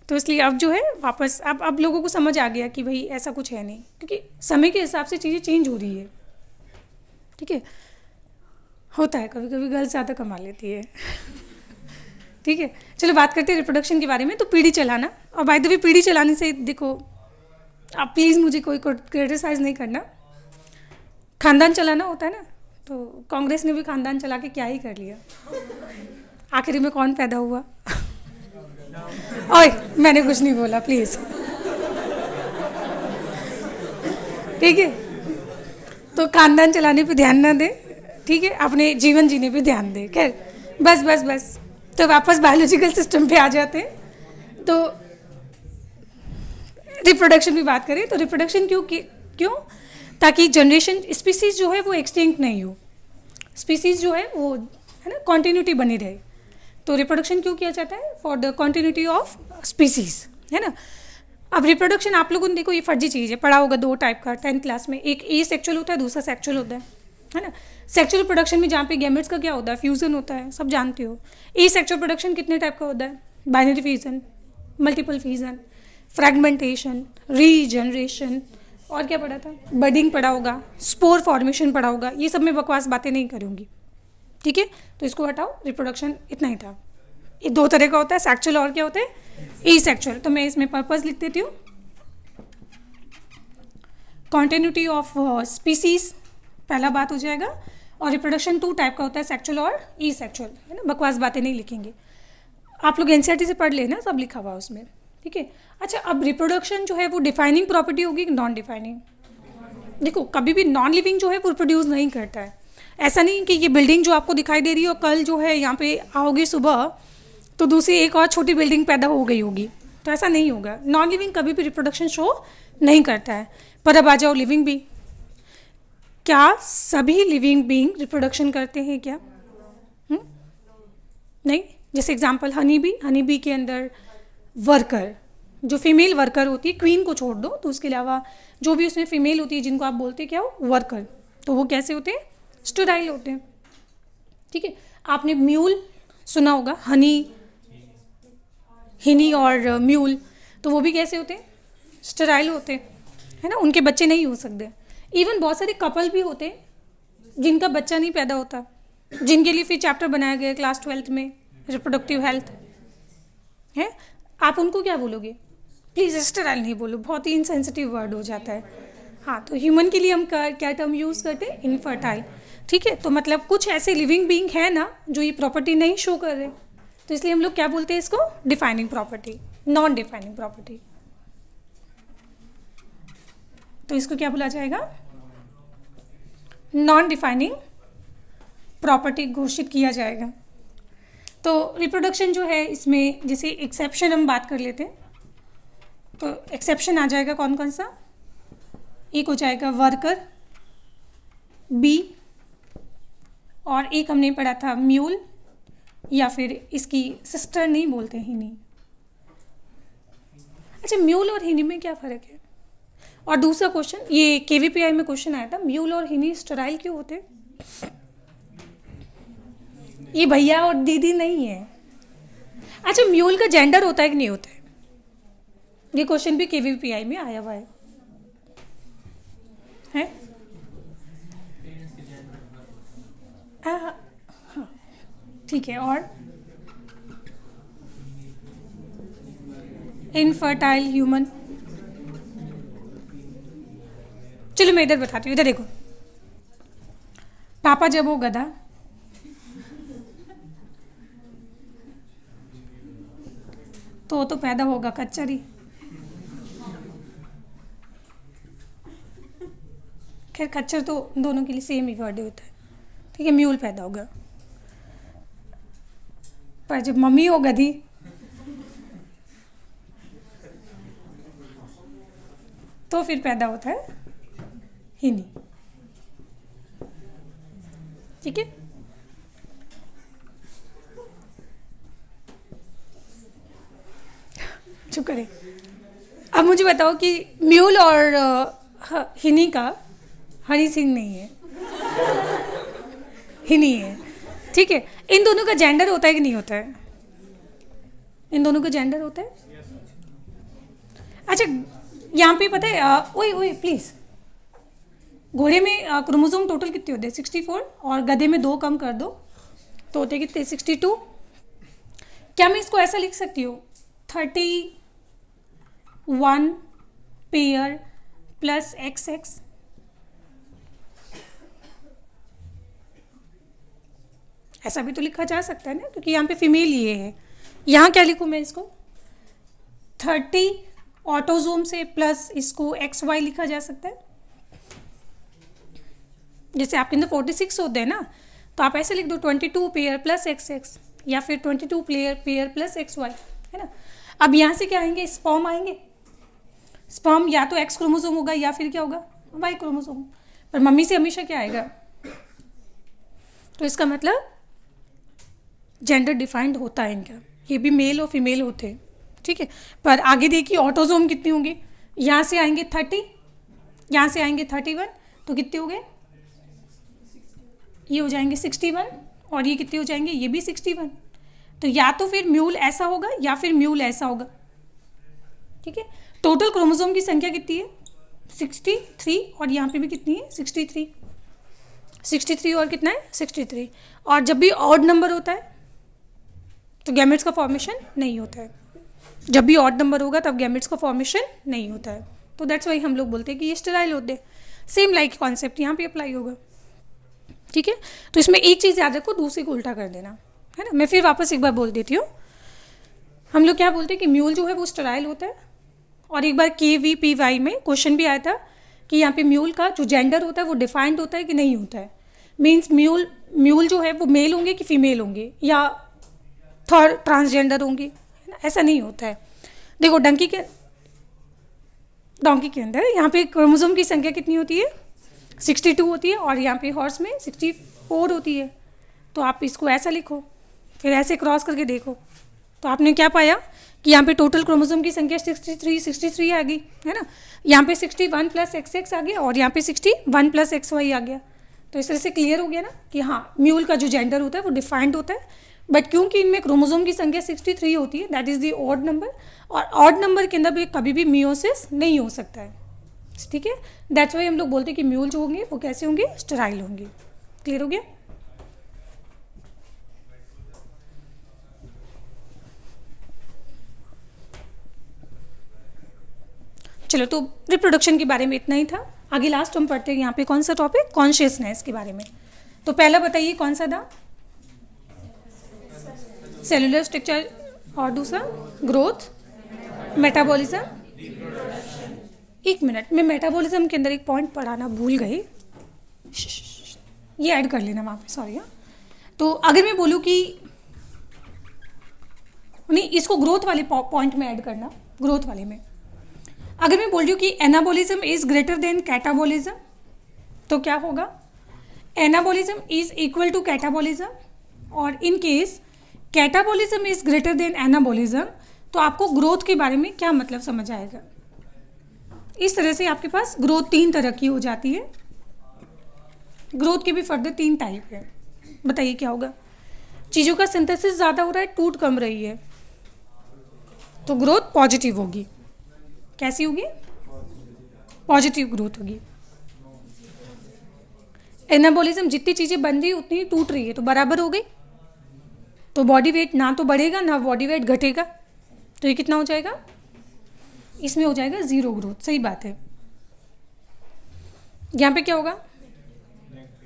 तो इसलिए अब जो है वापस अब लोगों को समझ आ गया कि भाई ऐसा कुछ है नहीं, क्योंकि समय के हिसाब से चीज़ें चेंज हो रही है। ठीक है, होता है कभी कभी गर्ल्स ज़्यादा कमा लेती है। ठीक है, चलो बात करते हैं रिप्रोडक्शन के बारे में। तो पीढ़ी चलाना, और बाय द वे पीढ़ी चलाने से देखो, आप प्लीज़ मुझे कोई क्रिटिसाइज़ नहीं करना, खानदान चलाना होता है ना, तो कांग्रेस ने भी खानदान चला के क्या ही कर लिया, आखिर में कौन पैदा हुआ? ओए, मैंने कुछ नहीं बोला, प्लीज़। ठीक है, तो खानदान चलाने पे ध्यान ना दे, ठीक है, अपने जीवन जीने पे ध्यान दे। खैर बस बस बस, तो वापस बायोलॉजिकल सिस्टम पे आ जाते हैं। तो रिप्रोडक्शन की बात करें तो रिप्रोडक्शन क्यों? ताकि जनरेशन स्पीसीज जो है वो एक्सटिंक्ट नहीं हो, स्पीसीज जो है वो है ना कॉन्टिन्यूटी बनी रहे। तो रिप्रोडक्शन क्यों किया जाता है? For the continuity of species, है ना। अब रिप्रोडक्शन आप लोगों ने देखो, ये फर्जी चीज़ है, पढ़ा होगा 2 टाइप का 10th क्लास में, एक ए सेक्चुअल होता है, दूसरा सेक्चुअल होता है ना। सेक्चुअल प्रोडक्शन में जहाँ पे गैमेट्स का क्या होता है, फ्यूजन होता है, सब जानते हो। ए सेक्चुअल प्रोडक्शन कितने टाइप का होता है? Binary fusion, multiple fusion, fragmentation, regeneration, और क्या पढ़ा था? बडिंग पढ़ा होगा, स्पोर फॉर्मेशन पढ़ा होगा। ये सब मैं बकवास बातें नहीं करूँगी, ठीक है, तो इसको हटाओ। रिप्रोडक्शन इतना ही था। ये 2 तरह का होता है, सेक्चुअल और क्या होता है, ए सेक्चुअल। तो मैं इसमें पर्पस लिख देती हूँ, कॉन्टिन्यूटी ऑफ स्पीसीज पहला बात हो जाएगा, और रिप्रोडक्शन 2 टाइप का होता है, सेक्चुअल और ई सेक्चुअल, है ना। बकवास बातें नहीं लिखेंगे, आप लोग एनसीईआरटी से पढ़ लेना, सब लिखा हुआ उसमें, ठीक है। अच्छा, अब रिप्रोडक्शन जो है वो डिफाइनिंग प्रॉपर्टी होगी कि नॉन डिफाइनिंग? देखो कभी भी नॉन लिविंग जो है वो प्रोड्यूस नहीं करता है। ऐसा नहीं कि ये बिल्डिंग जो आपको दिखाई दे रही है और कल जो है यहाँ पे आओगे सुबह तो दूसरी एक और छोटी बिल्डिंग पैदा हो गई होगी, तो ऐसा नहीं होगा। नॉन लिविंग कभी भी रिप्रोडक्शन शो नहीं करता है। पर अब आ जाओ लिविंग बीइंग, क्या सभी लिविंग बीइंग रिप्रोडक्शन करते हैं क्या? नहीं। जैसे एग्जांपल हनी बी के अंदर वर्कर, जो फीमेल वर्कर होती है, क्वीन को छोड़ दो तो उसके अलावा जो भी उसमें फीमेल होती है जिनको आप बोलते हैं क्या हो, वर्कर, तो वो कैसे होते हैं? स्टेराइल होते हैं। ठीक है, आपने म्यूल सुना होगा, हिनी और म्यूल, तो वो भी कैसे होते हैं? स्टेराइल होते हैं, है ना, उनके बच्चे नहीं हो सकते। इवन बहुत सारे कपल भी होते हैं जिनका बच्चा नहीं पैदा होता, जिनके लिए फिर चैप्टर बनाया गया क्लास 12th में, रिप्रोडक्टिव हेल्थ है। आप उनको क्या बोलोगे? प्लीज़ स्टेराइल नहीं बोलो, बहुत ही इनसेंसिटिव वर्ड हो जाता है। हाँ, तो ह्यूमन के लिए हम क्या टर्म यूज़ करते हैं? इनफर्टाइल। ठीक है, तो मतलब कुछ ऐसे लिविंग बीइंग है ना जो ये प्रॉपर्टी नहीं शो कर रहे, तो इसलिए हम लोग क्या बोलते हैं इसको? Defining property, non defining property. तो इसको क्या बोला जाएगा? नॉन डिफाइनिंग प्रॉपर्टी घोषित किया जाएगा। तो रिप्रोडक्शन जो है इसमें जैसे एक्सेप्शन हम बात कर लेते हैं, तो एक्सेप्शन आ जाएगा कौन कौन सा? एक हो जाएगा वर्कर, बी, और एक हमने पढ़ा था म्यूल, या फिर इसकी सिस्टर नहीं बोलते, हिनी। अच्छा, म्यूल और हिनी में क्या फ़र्क है? और दूसरा क्वेश्चन, ये केवीपीआई में क्वेश्चन आया था, म्यूल और हिनी स्टेराइल क्यों होते? ये भैया और दीदी नहीं है। अच्छा, म्यूल का जेंडर होता है कि नहीं होता है? ये क्वेश्चन भी केवीपीआई में आया हुआ है? हाँ, ठीक है। और इनफर्टाइल ह्यूमन, चलो मैं इधर बताती हूँ, इधर देखो। पापा जब वो गधा, तो पैदा होगा कच्चरी। खैर खच्चर तो दोनों के लिए सेम ही वर्ड होता है, ठीक है। म्यूल पैदा होगा, पर जब मम्मी हो गधी तो फिर पैदा होता है हिनी। ठीक है, चुप करें। अब मुझे बताओ कि म्यूल और हिनी का हनी सिंह नहीं है, हिनी है। ठीक है, इन दोनों का जेंडर होता है कि नहीं होता है? इन दोनों का जेंडर होता है। अच्छा, यहाँ पे पता है, ओए प्लीज, घोड़े में क्रोमोसोम टोटल कितने होते हैं? 64, और गधे में 2 कम कर दो तो होते कितने? 62। क्या मैं इसको ऐसा लिख सकती हूँ? 31 पेयर प्लस XX। ऐसा भी तो लिखा जा सकता है ना, क्योंकि यहाँ पे फीमेल ये है। यहाँ क्या लिखूँ मैं इसको? 30 ऑटोजोम से प्लस इसको XY लिखा जा सकता है। जैसे आपके अंदर 46 होते हैं ना, तो आप ऐसे लिख दो 22 पेयर प्लस XX, या फिर 22 पेयर प्लस XY, है ना। अब यहाँ से क्या आएंगे? स्पर्म आएंगे। स्पर्म या तो X क्रोमोसोम होगा या फिर क्या होगा? Y chromosome. पर मम्मी से हमेशा क्या आएगा? तो इसका मतलब जेंडर डिफाइंड होता है इनका, ये भी मेल और फीमेल होते हैं। ठीक है, पर आगे देखिए ऑटोजोम कितने होंगे? यहाँ से आएंगे 30, यहाँ से आएंगे 31, तो कितने हो गए? ये हो जाएंगे 61, और ये कितने हो जाएंगे? ये भी 61। तो या तो फिर म्यूल ऐसा होगा या फिर म्यूल ऐसा होगा। ठीक है, टोटल क्रोमोसोम की संख्या कितनी है? 63, और यहाँ पे भी कितनी है? 63 और कितना है? 63। और जब भी ऑड नंबर होता है तो गैमेट्स का फॉर्मेशन नहीं होता है। जब भी ऑड नंबर होगा तब गैमेट्स का फॉर्मेशन नहीं होता है। तो दैट्स वाई हम लोग बोलते हैं कि ये स्टेराइल होते हैं। सेम लाइक कॉन्सेप्ट यहाँ पे अप्लाई होगा। ठीक है, तो इसमें एक चीज़ याद रखो, दूसरे को उल्टा कर देना, है ना। मैं फिर वापस एक बार बोल देती हूँ। हम लोग क्या बोलते हैं कि म्यूल जो है वो स्टेराइल होता है। और एक बार KVPY में क्वेश्चन भी आया था कि यहाँ पे म्यूल का जो जेंडर होता है वो डिफाइंड होता है कि नहीं होता है। मीन्स म्यूल जो है वो मेल होंगे कि फीमेल होंगे या थर्ड ट्रांसजेंडर होंगे, है ना, ऐसा नहीं होता है। देखो डोंकी के अंदर यहाँ पे क्रोमोसोम की संख्या कितनी होती है, 62 होती है, और यहाँ पे हॉर्स में 64 होती है। तो आप इसको ऐसा लिखो, फिर ऐसे क्रॉस करके देखो, तो आपने क्या पाया कि यहाँ पे टोटल क्रोमोसोम की संख्या 63 आ गई, है ना। यहाँ पे 61 + XX आ गया और यहाँ पे 61 + XY आ गया। तो इस तरह से क्लियर हो गया ना कि हाँ, म्यूल का जो जेंडर होता है वो डिफाइंड होता है, बट क्योंकि इनमें क्रोमोसोम की संख्या 63 होती है, that is the odd number, और ऑड नंबर के अंदर भी कभी भी मियोसिस नहीं हो सकता है, ठीक है। दैट्स वाई हम लोग बोलते हैं कि म्यूल जो होंगे वो कैसे होंगे, स्टेराइल होंगे। क्लियर हो गया। चलो, तो रिप्रोडक्शन के बारे में इतना ही था। आगे लास्ट हम पढ़ते हैं यहाँ पे कौन सा टॉपिक, कॉन्शियसनेस के बारे में। तो पहला बताइए कौन सा था, सेलुलर स्ट्रक्चर, और दूसरा ग्रोथ, मेटाबॉलिज्म। एक मिनट, मैं मेटाबॉलिज्म के अंदर एक पॉइंट पढ़ाना भूल गई, ये ऐड कर लेना वहाँ पे, सॉरी। हाँ, तो अगर मैं बोलूँ कि नहीं, इसको ग्रोथ वाले पॉइंट में ऐड करना, ग्रोथ वाले में अगर मैं बोल रही हूँ कि anabolism is greater than catabolism, तो क्या होगा, anabolism is equal to catabolism, और in case catabolism is greater than anabolism, तो आपको ग्रोथ के बारे में क्या मतलब समझ आएगा। इस तरह से आपके पास ग्रोथ 3 तरह की हो जाती है। ग्रोथ के भी फर्दर 3 टाइप है। बताइए क्या होगा, चीज़ों का सिंथेसिस ज़्यादा हो रहा है, टूट कम रही है, तो ग्रोथ पॉजिटिव होगी। कैसी होगी, पॉजिटिव ग्रोथ होगी। एनाबॉलिज्म, जितनी चीज़ें बन रही उतनी टूट रही है, तो बराबर हो गई, तो बॉडी वेट ना तो बढ़ेगा ना बॉडी वेट घटेगा, तो ये कितना हो जाएगा, इसमें हो जाएगा 0 ग्रोथ। सही बात है। यहाँ पे क्या होगा,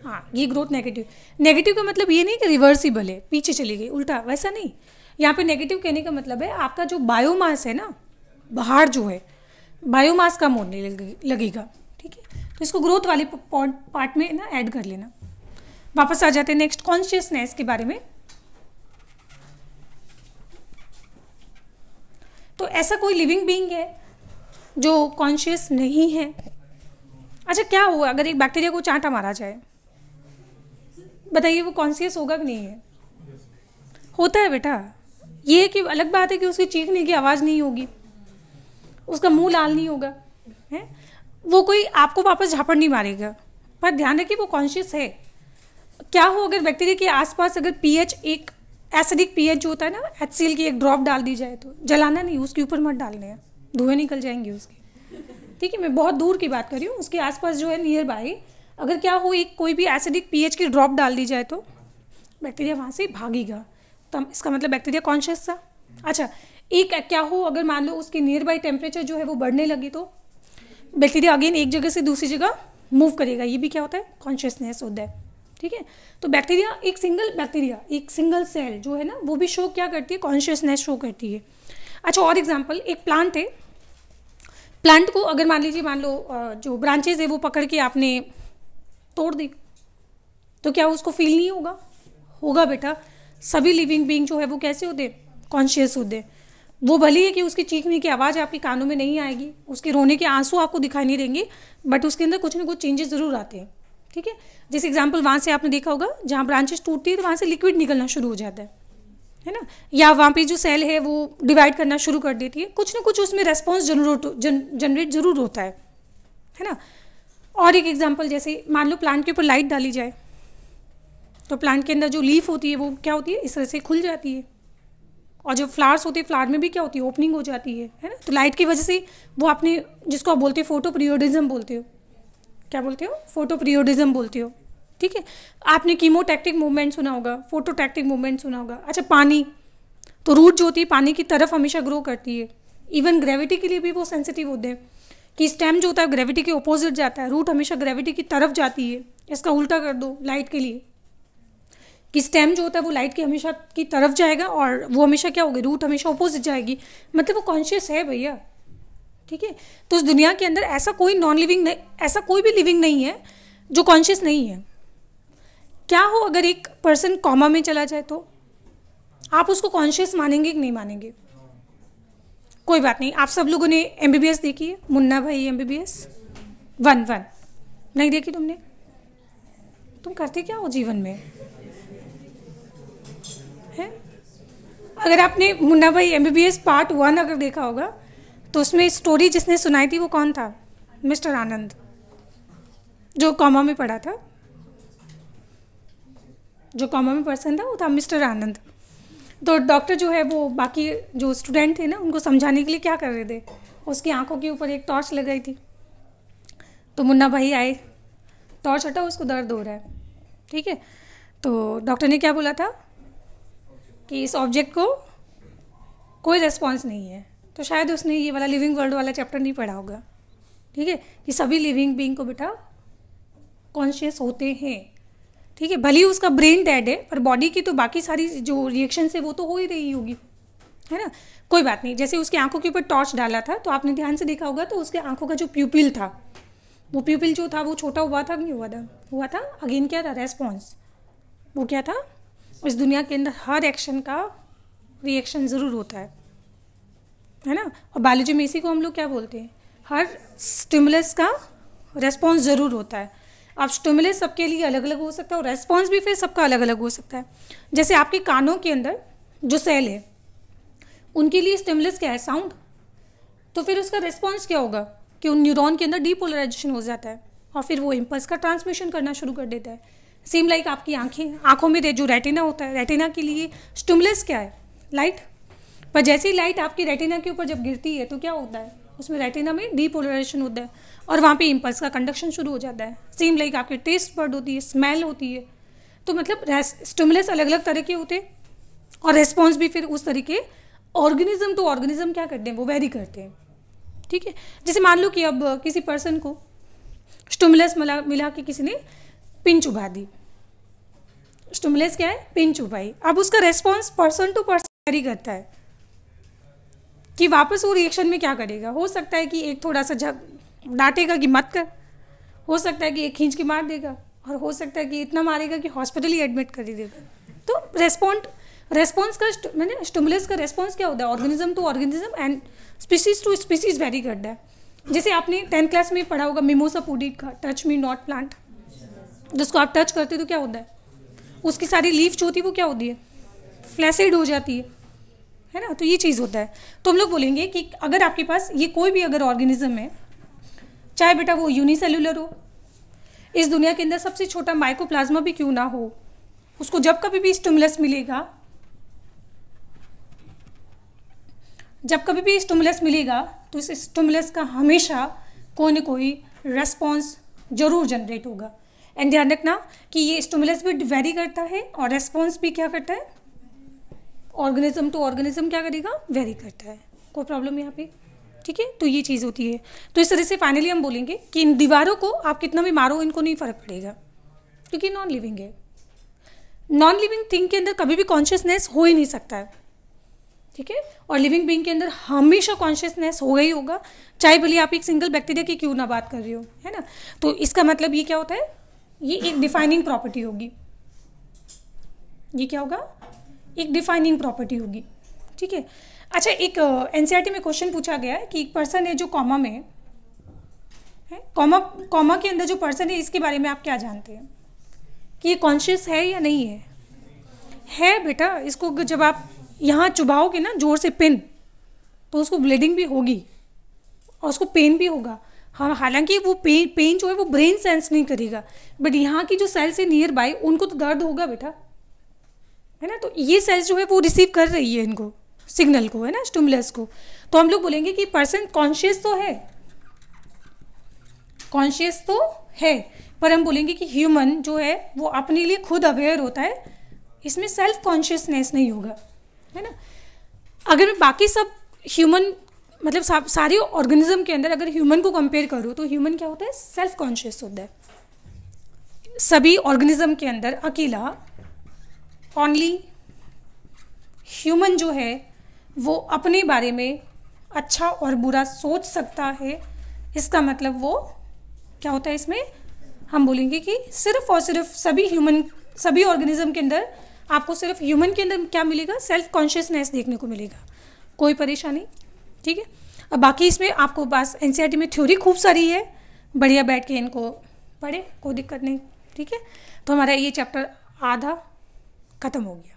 हाँ, ये ग्रोथ नेगेटिव। नेगेटिव का मतलब ये नहीं कि रिवर्सिबल है, पीछे चली गई, उल्टा, वैसा नहीं। यहाँ पे नेगेटिव कहने का मतलब है आपका जो बायोमास है ना, बाहर जो है बायोमास कम होने लगेगा, ठीक है। तो इसको ग्रोथ वाले पार्ट में ना ऐड कर लेना। वापस आ जाते हैं नेक्स्ट, कॉन्शियसनेस के बारे में। तो ऐसा कोई लिविंग बीइंग है जो कॉन्शियस नहीं है। अच्छा, क्या हुआ अगर एक बैक्टीरिया को चांटा मारा जाए, बताइए वो कॉन्शियस होगा कि नहीं है, होता है बेटा। ये है कि अलग बात है कि उसकी चीखने की आवाज़ नहीं होगी, उसका मुंह लाल नहीं होगा, है, वो कोई आपको वापस झापड़ नहीं मारेगा, पर ध्यान रखिए वो कॉन्शियस है। क्या हो अगर बैक्टीरिया के आसपास अगर पीएच, एक एसिडिक पीएच जो होता है ना, HCl की एक ड्रॉप डाल दी जाए, तो जलाना नहीं, उसके ऊपर मत डालने हैं, धुएं निकल जाएंगे उसके, ठीक है। मैं बहुत दूर की बात कर रही हूँ, उसके आसपास जो है नियर बाई, अगर क्या हो एक कोई भी एसिडिक पीएच की ड्रॉप डाल दी जाए तो बैक्टीरिया वहाँ से भागेगा, तो इसका मतलब बैक्टीरिया कॉन्शियस था। अच्छा, एक क्या हो अगर मान लो उसके नियर बाई टेम्परेचर जो है वो बढ़ने लगी, तो बैक्टीरिया अगेन एक जगह से दूसरी जगह मूव करेगा, ये भी क्या होता है, कॉन्शियसनेस होता है, ठीक है। तो बैक्टीरिया, एक सिंगल सेल जो है ना, वो भी शो क्या करती है, कॉन्शियसनेस शो करती है। अच्छा, और एग्जांपल, एक प्लांट है, प्लांट को अगर मान लो जो ब्रांचेज है वो पकड़ के आपने तोड़ दी, तो क्या उसको फील नहीं होगा, होगा बेटा। सभी लिविंग बीइंग जो है वो कैसे होते, कॉन्शियस होते। वो भले है कि उसकी चीखने की आवाज़ आपके कानों में नहीं आएगी, उसके रोने के आंसू आपको दिखाई नहीं देंगे, बट उसके अंदर कुछ ना कुछ चेंजेस ज़रूर आते हैं, ठीक है। जैसे एग्जांपल वहाँ से आपने देखा होगा, जहाँ ब्रांचेस टूटती है तो वहाँ से लिक्विड निकलना शुरू हो जाता है ना, या वहाँ पे जो सेल है वो डिवाइड करना शुरू कर देती है, कुछ ना कुछ उसमें रेस्पॉन्स जनरेट ज़रूर होता है ना। और एक एग्जांपल, जैसे मान लो प्लांट के ऊपर लाइट डाली जाए, तो प्लांट के अंदर जो लीफ होती है वो क्या होती है, इस तरह से खुल जाती है, और जो फ्लावर्स होती है, फ्लावर में भी क्या होती है, ओपनिंग हो जाती है ना। तो लाइट की वजह से वो आपने, जिसको आप बोलते हो फोटो पीरियोडिज्म बोलते हो, क्या बोलते हो, फोटो पीरियोडिज्म बोलते हो, ठीक है। आपने कीमोटैक्टिक मूवमेंट सुना होगा, फोटोटैक्टिक मूवमेंट सुना होगा। अच्छा, पानी, तो रूट जो होती है पानी की तरफ हमेशा ग्रो करती है। इवन ग्रेविटी के लिए भी वो सेंसिटिव होते हैं कि स्टेम जो होता है ग्रेविटी के अपोजिट जाता है, रूट हमेशा ग्रेविटी की तरफ जाती है। इसका उल्टा कर दो लाइट के लिए, कि स्टेम जो होता है वो लाइट की हमेशा की तरफ जाएगा, और वो हमेशा क्या होगी, रूट हमेशा अपोजिट जाएगी। मतलब वो कॉन्शियस है भैया, ठीक है। तो उस दुनिया के अंदर ऐसा कोई नॉन लिविंग, ऐसा कोई भी लिविंग नहीं है जो कॉन्शियस नहीं है। क्या हो अगर एक पर्सन कॉमा में चला जाए तो आप उसको कॉन्शियस मानेंगे कि नहीं मानेंगे? कोई बात नहीं, आप सब लोगों ने MBBS देखी है, मुन्ना भाई MBBS 1 नहीं देखी तुमने? तुम करते क्या हो जीवन में है? अगर आपने मुन्ना भाई MBBS पार्ट 1 अगर देखा होगा तो उसमें स्टोरी जिसने सुनाई थी वो कौन था? मिस्टर आनंद, जो कॉमा में पढ़ा था, जो कॉमा में पर्सन था वो था मिस्टर आनंद। तो डॉक्टर जो है वो बाकी जो स्टूडेंट थे ना उनको समझाने के लिए क्या कर रहे थे, उसकी आंखों के ऊपर एक टॉर्च लगाई थी। तो मुन्ना भाई आए, टॉर्च हटा, उसको दर्द हो रहा है, ठीक है। तो डॉक्टर ने क्या बोला था कि इस ऑब्जेक्ट को कोई रेस्पॉन्स नहीं है। तो शायद उसने ये वाला लिविंग वर्ल्ड वाला चैप्टर नहीं पढ़ा होगा, ठीक है, कि सभी लिविंग बीइंग को बेटा कॉन्शियस होते हैं, ठीक है। भले ही उसका ब्रेन डेड है पर बॉडी की तो बाकी सारी जो रिएक्शन है वो तो हो ही रही होगी, है ना। कोई बात नहीं, जैसे उसकी आंखों के ऊपर टॉर्च डाला था तो आपने ध्यान से देखा होगा तो उसके आंखों का जो प्यूपिल था, वो प्यूपिल जो था वो छोटा हुआ था कि नहीं हुआ था? हुआ था। अगेन क्या था? रेस्पॉन्स। वो क्या था? इस दुनिया के अंदर हर एक्शन का रिएक्शन ज़रूर होता है ना। और बायोलॉजी में इसी को हम लोग क्या बोलते हैं? हर स्टिमुलस का रेस्पॉन्स ज़रूर होता है। अब स्टिमुलस सबके लिए अलग अलग हो सकता है और रेस्पॉन्स भी फिर सबका अलग अलग हो सकता है। जैसे आपके कानों के अंदर जो सेल है उनके लिए स्टिमुलस क्या है? साउंड। तो फिर उसका रेस्पॉन्स क्या होगा कि उन न्यूरॉन के अंदर डीपोलराइजेशन हो जाता है और फिर वो इम्पल्स का ट्रांसमिशन करना शुरू कर देता है। सेम लाइक आपकी आंखों में जो रेटिना होता है, रेटिना के लिए स्टिमुलस क्या है? लाइट। पर जैसे ही लाइट आपकी रेटिना के ऊपर जब गिरती है तो क्या होता है? उसमें रेटिना में डीपोलराइजेशन होता है और वहाँ पे इम्पल्स का कंडक्शन शुरू हो जाता है। सेम लाइक आपकी टेस्ट बर्ड होती है, स्मेल होती है। तो मतलब स्टिमुलस अलग अलग तरह के होते हैं और रेस्पॉन्स भी फिर उस तरीके ऑर्गेनिज्म टू ऑर्गेनिज्म क्या करते हैं? वो वेरी करते हैं, ठीक है। जैसे मान लो कि अब किसी पर्सन को स्टिमुलस मिला के किसी ने पिन चुभा दी। स्टिमुलस क्या है? पिन चुभाई। अब उसका response person to person vary करता है कि वापस वो रिएक्शन में क्या करेगा। हो सकता है कि एक थोड़ा सा डांटेगा कि मत कर, हो सकता है कि एक खींच के मार देगा और हो सकता है कि इतना मारेगा कि हॉस्पिटल ही एडमिट कर ही देगा। तो रेस्पॉन्स का मैंने स्टिमुलस का रेस्पॉन्स क्या होता है? Organism to organism and species to species vary करता है। जैसे आपने 10th क्लास में पढ़ा होगा मिमोसा पुडिंग का टच मी नॉट प्लांट, जिसको आप टच करते हो तो क्या होता है? उसकी सारी लीफ जो होती है वो क्या होती है? फ्लैसिड हो जाती है ना। तो ये चीज़ होता है। तो हम लोग बोलेंगे कि अगर आपके पास ये कोई भी अगर ऑर्गेनिज्म है, चाहे बेटा वो यूनिसेल्युलर हो, इस दुनिया के अंदर सबसे छोटा माइकोप्लाज्मा भी क्यों ना हो, उसको जब कभी भी स्टिमुलस मिलेगा, तो इस स्टिमुलस का हमेशा कोई ना कोई रेस्पॉन्स जरूर जनरेट होगा। एंड ध्यान रखना कि ये स्टिमुलस भी वेरी करता है और रेस्पॉन्स भी क्या करता है? ऑर्गेनिज्म टू ऑर्गेनिज्म क्या करेगा? वेरी करता है। कोई प्रॉब्लम यहाँ पे? ठीक है। तो ये चीज़ होती है। तो इस तरह से फाइनली हम बोलेंगे कि इन दीवारों को आप कितना भी मारो इनको नहीं फर्क पड़ेगा क्योंकि नॉन लिविंग है। नॉन लिविंग थिंग के अंदर कभी भी कॉन्शियसनेस हो ही नहीं सकता है, ठीक है। और लिविंग बीइंग के अंदर हमेशा कॉन्शियसनेस होगा ही होगा, चाहे भले आप एक सिंगल बैक्टीरिया की क्यों ना बात कर रही हो, है ना। तो इसका मतलब ये क्या होता है? ये एक डिफाइनिंग प्रॉपर्टी होगी। ये क्या होगा? एक डिफाइनिंग प्रॉपर्टी होगी, ठीक है। अच्छा, एक एनसीईआरटी में क्वेश्चन पूछा गया है कि एक पर्सन है जो कॉमा में है, कॉमा के अंदर जो पर्सन है इसके बारे में आप क्या जानते हैं कि ये कॉन्शियस है या नहीं है? है बेटा। इसको जब आप यहाँ चुभाओगे ना जोर से पिन, तो उसको ब्लीडिंग भी होगी और उसको पेन भी होगा। हाँ, हालांकि वो पेन जो है वो ब्रेन सेंस नहीं करेगा, बट यहाँ की जो सेल्स है नियर बाय उनको तो दर्द होगा बेटा, है ना। तो ये सेल्स जो है वो रिसीव कर रही है इनको सिग्नल को, है ना, स्टिमुलस को। तो हम लोग बोलेंगे कि पर्सन कॉन्शियस तो है, पर हम बोलेंगे कि ह्यूमन जो है वो अपने लिए खुद अवेयर होता है, इसमें सेल्फ कॉन्शियसनेस नहीं होगा, है ना। अगर मैं बाकी सब ह्यूमन मतलब सारे ऑर्गेनिज्म के अंदर अगर ह्यूमन को कंपेयर करूँ तो ह्यूमन क्या होता है? सेल्फ कॉन्शियस होता है। सभी ऑर्गेनिज्म के अंदर अकेला ओनली ह्यूमन जो है वो अपने बारे में अच्छा और बुरा सोच सकता है, इसका मतलब वो क्या होता है, इसमें हम बोलेंगे कि सिर्फ और सिर्फ सभी ऑर्गेनिज्म के अंदर आपको सिर्फ ह्यूमन के अंदर क्या मिलेगा, सेल्फ कॉन्शियसनेस देखने को मिलेगा, कोई परेशानी। ठीक है, अब बाकी इसमें आपको बस एनसीईआरटी में थ्योरी खूब सारी है, बढ़िया बैठ के इनको पढ़े, कोई दिक्कत नहीं। ठीक है, तो हमारा ये चैप्टर आधा खत्म हो गया।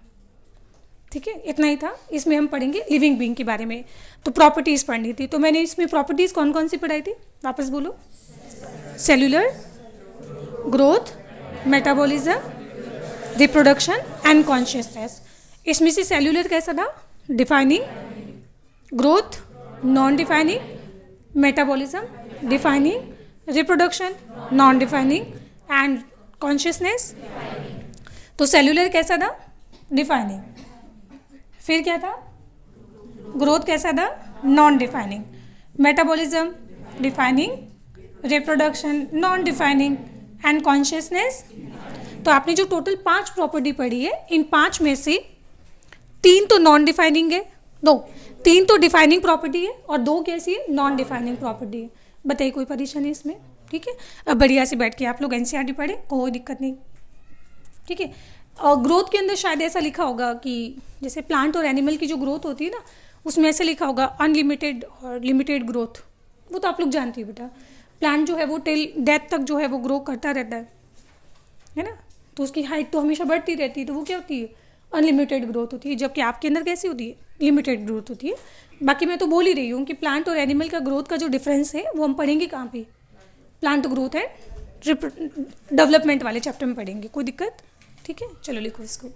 ठीक है, इतना ही था। इसमें हम पढ़ेंगे लिविंग बीइंग के बारे में। तो प्रॉपर्टीज़ पढ़नी थी, तो मैंने इसमें प्रॉपर्टीज़ कौन कौन सी पढ़ाई थी, वापस बोलो। Cellular, growth, metabolism, reproduction and consciousness. इसमें से सेल्यूलर कैसा था, defining, growth non defining, metabolism defining, reproduction non defining and consciousness. तो सेल्यूलर कैसा था, डिफाइनिंग। फिर क्या था, ग्रोथ कैसा था, non defining, metabolism defining, reproduction non defining and consciousness. तो आपने जो टोटल 5 प्रॉपर्टी पढ़ी है, इन 5 में से 3 तो नॉन डिफाइनिंग है, 3 तो डिफाइनिंग प्रॉपर्टी है और 2 कैसी है, नॉन डिफाइनिंग प्रॉपर्टी है। बताइए कोई परेशानी इसमें। ठीक है, अब बढ़िया से बैठ के आप लोग एनसीईआरटी पढ़े, कोई दिक्कत नहीं। ठीक है, और ग्रोथ के अंदर शायद ऐसा लिखा होगा कि जैसे प्लांट और एनिमल की जो ग्रोथ होती है ना, उसमें ऐसे लिखा होगा अनलिमिटेड और लिमिटेड ग्रोथ। वो तो आप लोग जानती हो बेटा, प्लांट जो है वो टिल डेथ तक जो है वो ग्रो करता रहता है ना, तो उसकी हाइट तो हमेशा बढ़ती रहती है, तो वो क्या होती है, अनलिमिटेड ग्रोथ होती है। जबकि आपके अंदर कैसी होती है, लिमिटेड ग्रोथ होती है। बाकी मैं तो बोल ही रही हूँ कि प्लांट और एनिमल का ग्रोथ का जो डिफरेंस है वो हम पढ़ेंगे कहाँ पे, प्लांट ग्रोथ है डेवलपमेंट वाले चैप्टर में पढ़ेंगे, कोई दिक्कत। ठीक है, चलो लिखो इसको।